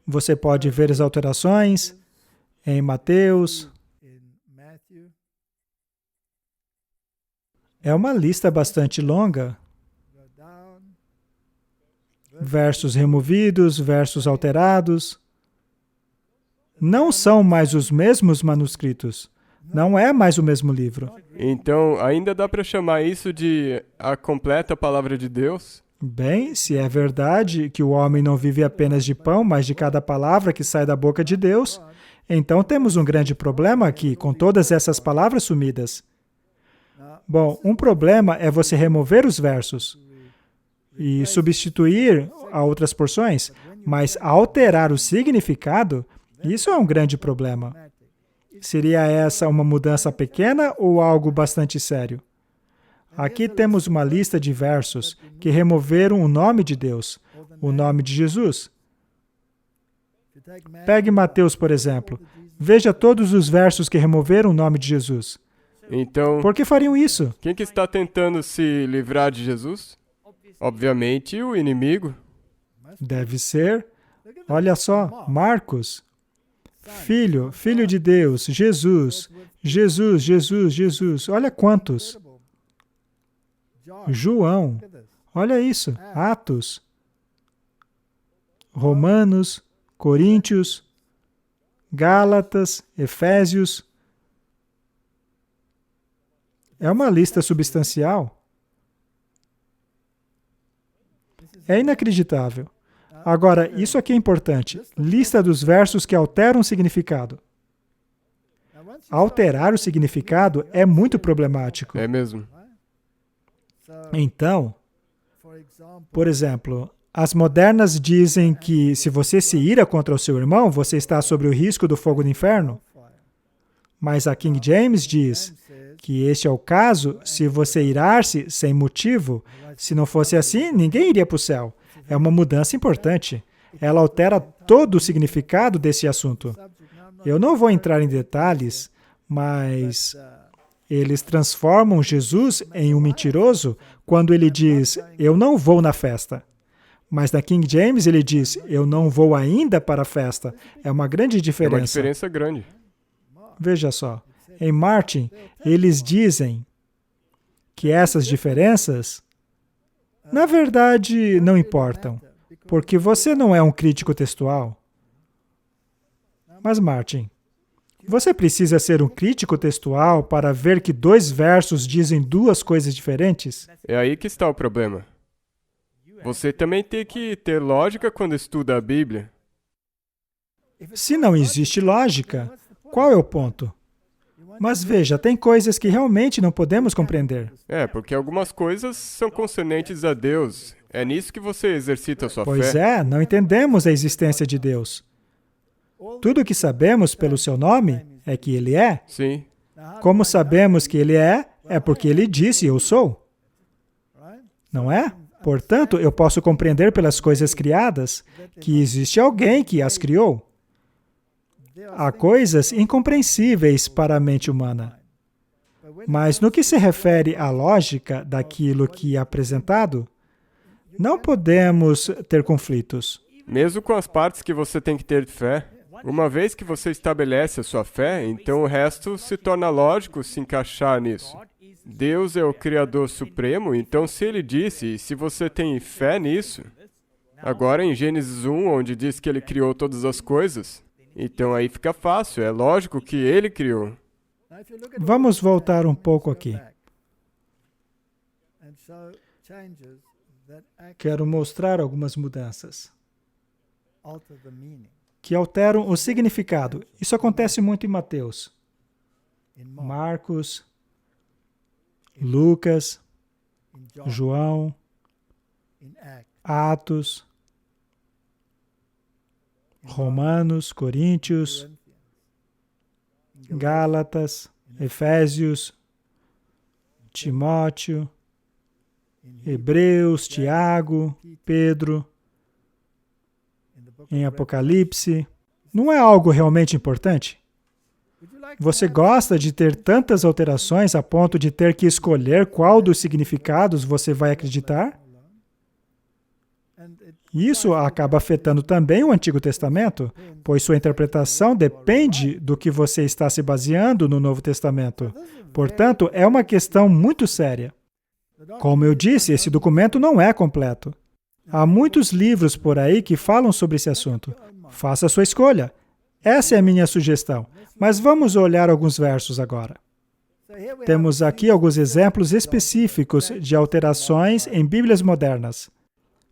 Você pode ver as alterações em Mateus. É uma lista bastante longa. Versos removidos, versos alterados. Não são mais os mesmos manuscritos. Não é mais o mesmo livro. Então, ainda dá para chamar isso de a completa palavra de Deus? Bem, se é verdade que o homem não vive apenas de pão, mas de cada palavra que sai da boca de Deus, então temos um grande problema aqui, com todas essas palavras sumidas. Bom, um problema é você remover os versos e substituir a outras porções, mas alterar o significado, isso é um grande problema. Seria essa uma mudança pequena ou algo bastante sério? Aqui temos uma lista de versos que removeram o nome de Deus, o nome de Jesus. Pegue Mateus, por exemplo. Veja todos os versos que removeram o nome de Jesus. Então, por que fariam isso? Quem que está tentando se livrar de Jesus? Obviamente, o inimigo. Deve ser. Olha só, Marcos. Filho de Deus, Jesus, Jesus, Jesus, Jesus. Olha quantos. João. Olha isso. Atos. Romanos, Coríntios, Gálatas, Efésios. É uma lista substancial. É inacreditável. Agora, isso aqui é importante. Lista dos versos que alteram o significado. Alterar o significado é muito problemático. É mesmo. Então, por exemplo, as modernas dizem que se você se ira contra o seu irmão, você está sob o risco do fogo do inferno. Mas a King James diz que este é o caso se você irar-se sem motivo. Se não fosse assim, ninguém iria para o céu. É uma mudança importante. Ela altera todo o significado desse assunto. Eu não vou entrar em detalhes, mas eles transformam Jesus em um mentiroso quando ele diz, eu não vou na festa. Mas na King James ele diz, eu não vou ainda para a festa. É uma grande diferença. É uma diferença grande. Veja só. Em Martin, eles dizem que essas diferenças, na verdade, não importam, porque você não é um crítico textual. Mas, Martin, você precisa ser um crítico textual para ver que 2 versos dizem 2 coisas diferentes? É aí que está o problema. Você também tem que ter lógica quando estuda a Bíblia. Se não existe lógica, qual é o ponto? Mas veja, tem coisas que realmente não podemos compreender. Porque algumas coisas são concernentes a Deus. É nisso que você exercita a sua Pois fé. não entendemos a existência de Deus. Tudo o que sabemos pelo seu nome é que Ele é. Sim. Como sabemos que Ele é porque Ele disse, eu sou. Não é? Portanto, eu posso compreender pelas coisas criadas que existe alguém que as criou. Há coisas incompreensíveis para a mente humana. Mas no que se refere à lógica daquilo que é apresentado, não podemos ter conflitos. Mesmo com as partes que você tem que ter de fé, uma vez que você estabelece a sua fé, então o resto se torna lógico se encaixar nisso. Deus é o Criador Supremo, então se Ele disse, e se você tem fé nisso, agora em Gênesis 1, onde diz que Ele criou todas as coisas, então aí fica fácil, é lógico que Ele criou. Vamos voltar um pouco aqui. Quero mostrar algumas mudanças que alteram o significado. Isso acontece muito em Mateus, Marcos, Lucas, João, Atos, Romanos, Coríntios, Gálatas, Efésios, Timóteo, Hebreus, Tiago, Pedro, em Apocalipse. Não é algo realmente importante? Você gosta de ter tantas alterações a ponto de ter que escolher qual dos significados você vai acreditar? Isso acaba afetando também o Antigo Testamento, pois sua interpretação depende do que você está se baseando no Novo Testamento. Portanto, é uma questão muito séria. Como eu disse, esse documento não é completo. Há muitos livros por aí que falam sobre esse assunto. Faça a sua escolha. Essa é a minha sugestão. Mas vamos olhar alguns versos agora. Temos aqui alguns exemplos específicos de alterações em Bíblias modernas.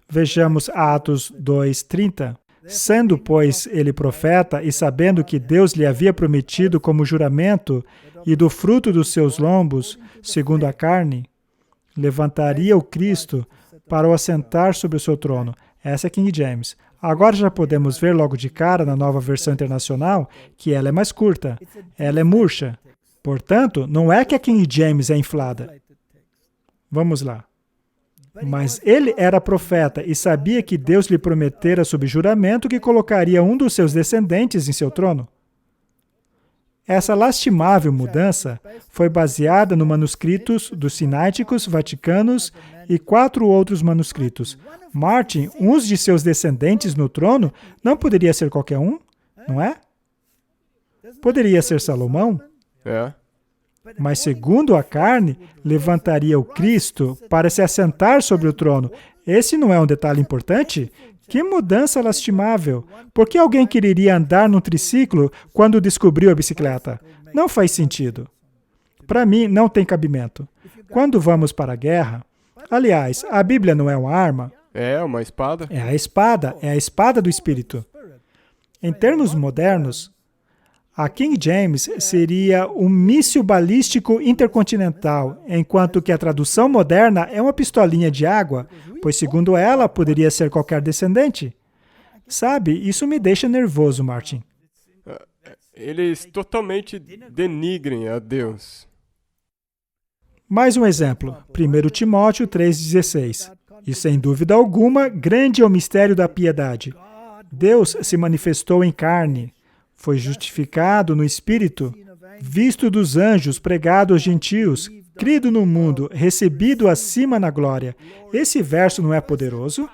Vejamos Atos 2:30. Sendo, pois, ele profeta, e sabendo que Deus lhe havia prometido como juramento, e do fruto dos seus lombos, segundo a carne, levantaria o Cristo para o assentar sobre o seu trono. Essa é King James. Agora já podemos ver logo de cara, na Nova Versão Internacional, que ela é mais curta. Ela é murcha. Portanto, não é que a King James é inflada. Vamos lá. Mas ele era profeta e sabia que Deus lhe prometera sob juramento que colocaria um dos seus descendentes em seu trono. Essa lastimável mudança foi baseada nos manuscritos dos Sináiticos, Vaticanos e 4 outros manuscritos. Martin, um de seus descendentes no trono, não poderia ser qualquer um, não é? Poderia ser Salomão? Mas segundo a carne, levantaria o Cristo para se assentar sobre o trono. Esse não é um detalhe importante? Que mudança lastimável! Por que alguém quereria andar num triciclo quando descobriu a bicicleta? Não faz sentido. Para mim, não tem cabimento. Quando vamos para a guerra... Aliás, a Bíblia não é uma arma? É uma espada. É a espada do Espírito. Em termos modernos, a King James seria um míssil balístico intercontinental, enquanto que a tradução moderna é uma pistolinha de água, pois, segundo ela, poderia ser qualquer descendente. Sabe, isso me deixa nervoso, Martin. Eles totalmente denigrem a Deus. Mais um exemplo, 1 Timóteo 3,16. E sem dúvida alguma, grande é o mistério da piedade. Deus se manifestou em carne, foi justificado no Espírito, visto dos anjos, pregado aos gentios, crido no mundo, recebido acima na glória. Esse verso não é poderoso?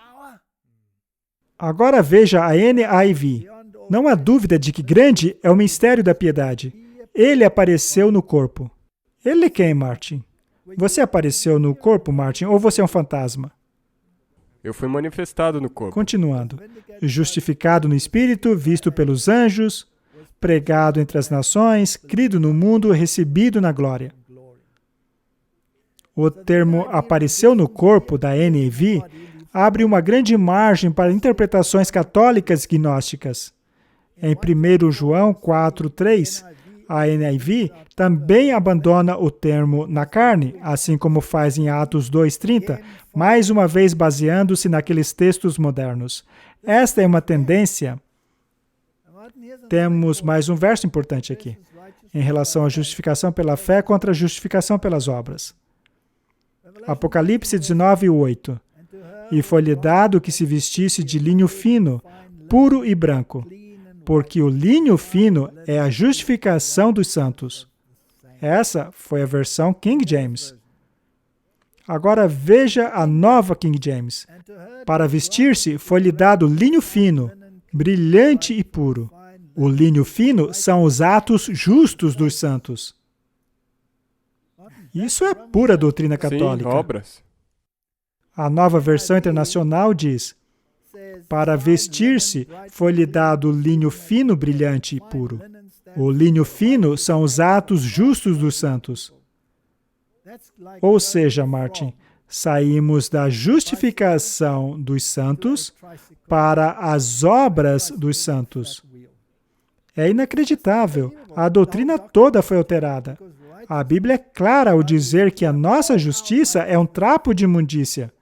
Agora veja a NIV. Não há dúvida de que grande é o mistério da piedade. Ele apareceu no corpo. Ele quem, Martin? Você apareceu no corpo, Martin, ou você é um fantasma? Eu fui manifestado no corpo. Continuando. Justificado no Espírito, visto pelos anjos, pregado entre as nações, crido no mundo, recebido na glória. O termo apareceu no corpo, da NIV, abre uma grande margem para interpretações católicas gnósticas. Em 1 João 4:3, a NIV também abandona o termo na carne, assim como faz em Atos 2:30, mais uma vez baseando-se naqueles textos modernos. Esta é uma tendência. Temos mais um verso importante aqui, em relação à justificação pela fé contra a justificação pelas obras. Apocalipse 19:8. E foi-lhe dado que se vestisse de linho fino, puro e branco, porque o linho fino é a justificação dos santos. Essa foi a versão King James. Agora veja a nova King James. Para vestir-se foi-lhe dado linho fino, brilhante e puro. O linho fino são os atos justos dos santos. Isso é pura doutrina católica. Sim, obras. A nova versão internacional diz: para vestir-se foi-lhe dado linho fino, brilhante e puro. O linho fino são os atos justos dos santos. Ou seja, Martin, saímos da justificação dos santos para as obras dos santos. É inacreditável. A doutrina toda foi alterada. A Bíblia é clara ao dizer que a nossa justiça é um trapo de imundícia.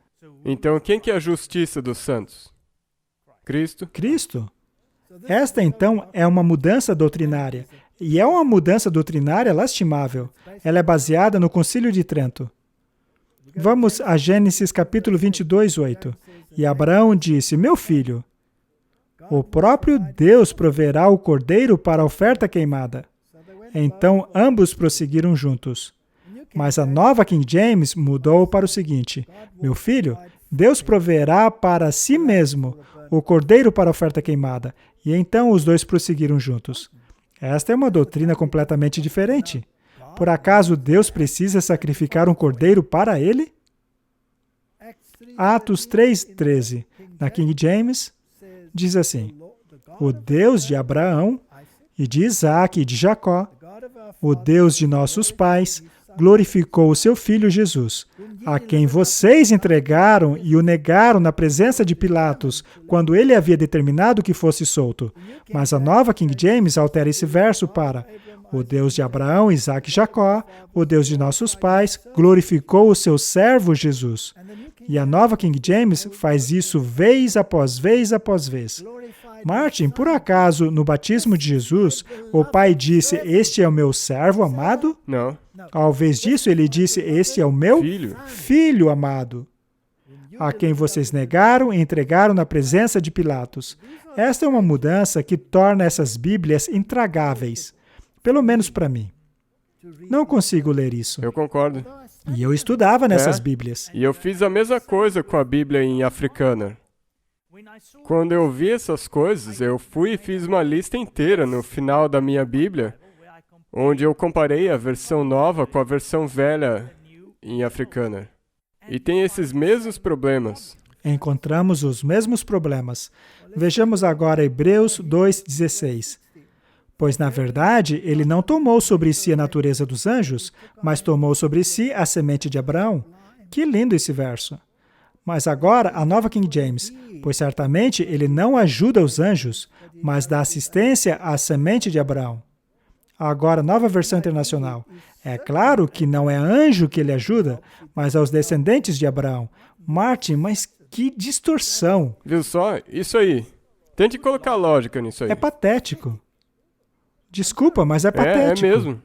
Então, quem que é a justiça dos santos? Cristo. Cristo. Esta, então, é uma mudança doutrinária. E é uma mudança doutrinária lastimável. Ela é baseada no Concílio de Trento. Vamos a Gênesis capítulo 22:8. E Abraão disse: meu filho, o próprio Deus proverá o cordeiro para a oferta queimada. Então, ambos prosseguiram juntos. Mas a nova King James mudou para o seguinte: meu filho, Deus proverá para si mesmo o cordeiro para a oferta queimada. E então os dois prosseguiram juntos. Esta é uma doutrina completamente diferente. Por acaso Deus precisa sacrificar um cordeiro para ele? Atos 3:13, na King James, diz assim: o Deus de Abraão, e de Isaque e de Jacó, o Deus de nossos pais, glorificou o seu Filho Jesus, a quem vocês entregaram e o negaram na presença de Pilatos, quando ele havia determinado que fosse solto. Mas a nova King James altera esse verso para: o Deus de Abraão, Isaque e Jacó, o Deus de nossos pais, glorificou o seu servo Jesus. E a nova King James faz isso vez após vez após vez. Martin, por acaso, no batismo de Jesus, o Pai disse: este é o meu servo amado? Não. Ao invés disso, ele disse: este é o meu filho amado, a quem vocês negaram e entregaram na presença de Pilatos. Esta é uma mudança que torna essas Bíblias intragáveis, pelo menos para mim. Não consigo ler isso. Eu concordo. E eu estudava nessas Bíblias. E eu fiz a mesma coisa com a Bíblia em Afrikaner. Quando eu vi essas coisas, eu fui e fiz uma lista inteira no final da minha Bíblia, onde eu comparei a versão nova com a versão velha em Afrikaner. E tem esses mesmos problemas. Encontramos os mesmos problemas. Vejamos agora Hebreus 2:16. Pois, na verdade, ele não tomou sobre si a natureza dos anjos, mas tomou sobre si a semente de Abraão. Que lindo esse verso. Mas agora, a nova King James, pois certamente ele não ajuda os anjos, mas dá assistência à semente de Abraão. Agora, nova versão internacional. É claro que não é anjo que ele ajuda, mas aos descendentes de Abraão. Martin, mas que distorção. Viu só? Isso aí. Tente colocar lógica nisso aí. É patético. Desculpa, mas é patético. É mesmo.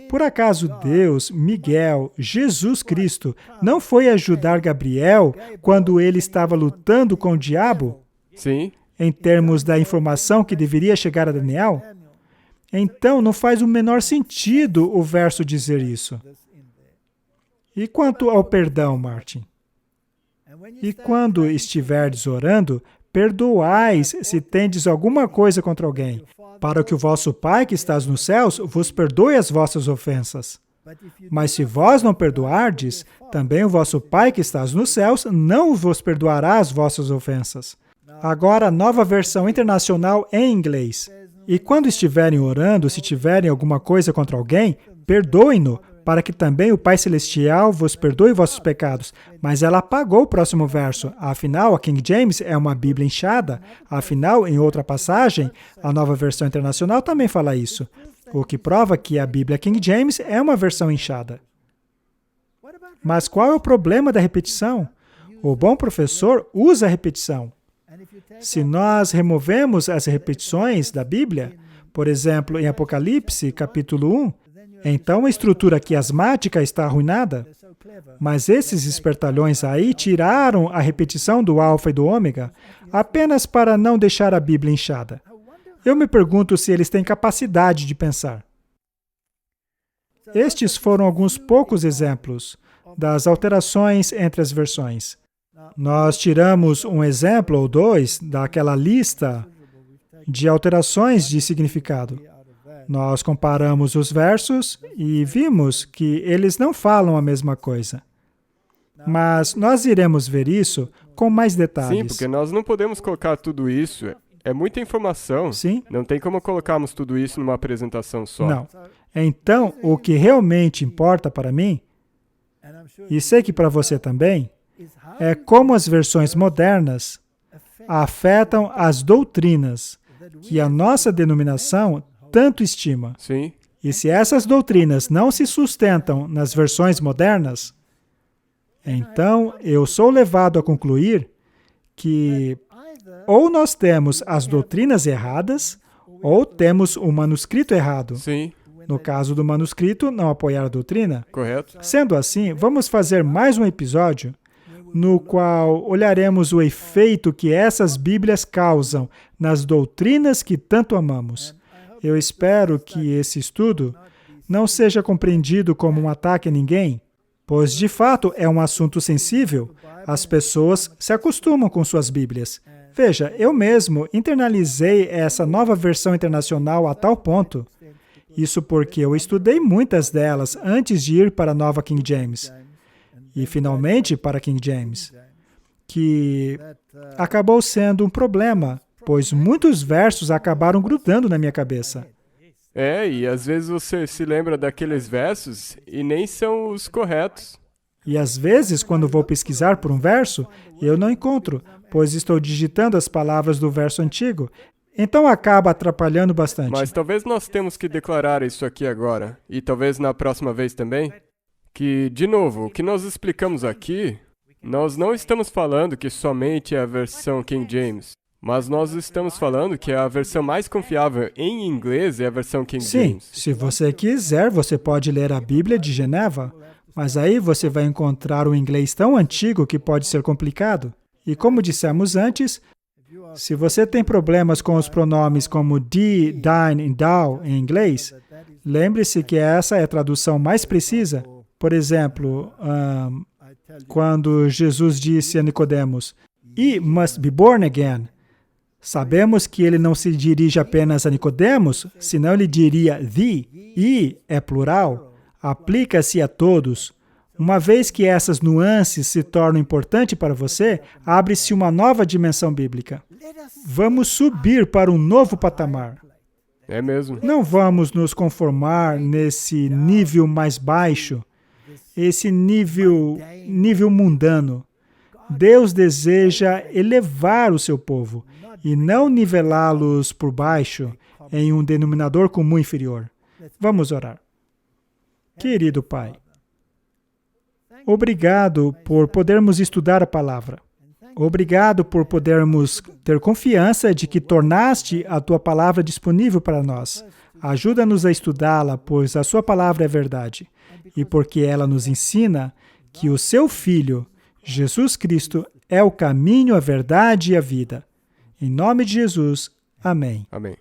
Por acaso Deus, Miguel, Jesus Cristo, não foi ajudar Gabriel quando ele estava lutando com o diabo? Sim. Em termos da informação que deveria chegar a Daniel? Então, não faz o menor sentido o verso dizer isso. E quanto ao perdão, Martin? E quando estiverdes orando, perdoais se tendes alguma coisa contra alguém, para que o vosso Pai que estás nos céus vos perdoe as vossas ofensas. Mas se vós não perdoardes, também o vosso Pai que estás nos céus não vos perdoará as vossas ofensas. Agora, nova versão internacional em inglês. E quando estiverem orando, se tiverem alguma coisa contra alguém, perdoem-no, para que também o Pai Celestial vos perdoe vossos pecados. Mas ela apagou o próximo verso. Afinal, a King James é uma Bíblia inchada. Afinal, em outra passagem, a nova versão internacional também fala isso. O que prova que a Bíblia King James é uma versão inchada. Mas qual é o problema da repetição? O bom professor usa a repetição. Se nós removemos as repetições da Bíblia, por exemplo, em Apocalipse, capítulo 1, então a estrutura quiasmática está arruinada. Mas esses espertalhões aí tiraram a repetição do alfa e do ômega apenas para não deixar a Bíblia inchada. Eu me pergunto se eles têm capacidade de pensar. Estes foram alguns poucos exemplos das alterações entre as versões. Nós tiramos um exemplo ou dois daquela lista de alterações de significado. Nós comparamos os versos e vimos que eles não falam a mesma coisa. Mas nós iremos ver isso com mais detalhes. Sim, porque nós não podemos colocar tudo isso. É muita informação. Sim? Não tem como colocarmos tudo isso numa apresentação só. Não. Então, o que realmente importa para mim, e sei que para você também, é como as versões modernas afetam as doutrinas que a nossa denominação tanto estima. Sim. E se essas doutrinas não se sustentam nas versões modernas, então eu sou levado a concluir que ou nós temos as doutrinas erradas, ou temos o manuscrito errado. Sim. No caso do manuscrito, não apoiar a doutrina. Correto. Sendo assim, vamos fazer mais um episódio no qual olharemos o efeito que essas Bíblias causam nas doutrinas que tanto amamos. Eu espero que esse estudo não seja compreendido como um ataque a ninguém, pois, de fato, é um assunto sensível. As pessoas se acostumam com suas Bíblias. Veja, eu mesmo internalizei essa nova versão internacional a tal ponto. Isso porque eu estudei muitas delas antes de ir para a nova King James. E, finalmente, para King James. Que acabou sendo um problema, pois muitos versos acabaram grudando na minha cabeça. E às vezes você se lembra daqueles versos e nem são os corretos. E às vezes, quando vou pesquisar por um verso, eu não encontro, pois estou digitando as palavras do verso antigo. Então acaba atrapalhando bastante. Mas talvez nós temos que declarar isso aqui agora, e talvez na próxima vez também, que, de novo, o que nós explicamos aqui, nós não estamos falando que somente é a versão King James, mas nós estamos falando que a versão mais confiável em inglês é a versão King James. Sim, se você quiser, você pode ler a Bíblia de Geneva, mas aí você vai encontrar um inglês tão antigo que pode ser complicado. E como dissemos antes, se você tem problemas com os pronomes como thee, thine e thou em inglês, lembre-se que essa é a tradução mais precisa. Por exemplo, quando Jesus disse a Nicodemos, "Ye must be born again", sabemos que ele não se dirige apenas a Nicodemos, senão ele diria thee. "Ye" é plural, aplica-se a todos. Uma vez que essas nuances se tornam importantes para você, abre-se uma nova dimensão bíblica. Vamos subir para um novo patamar. É mesmo. Não vamos nos conformar nesse nível mais baixo, esse nível mundano. Deus deseja elevar o seu povo e não nivelá-los por baixo em um denominador comum inferior. Vamos orar. Querido Pai, obrigado por podermos estudar a palavra. Obrigado por podermos ter confiança de que tornaste a tua palavra disponível para nós. Ajuda-nos a estudá-la, pois a sua palavra é verdade. E porque ela nos ensina que o seu Filho, Jesus Cristo, é o caminho, a verdade e a vida. Em nome de Jesus, amém. Amém.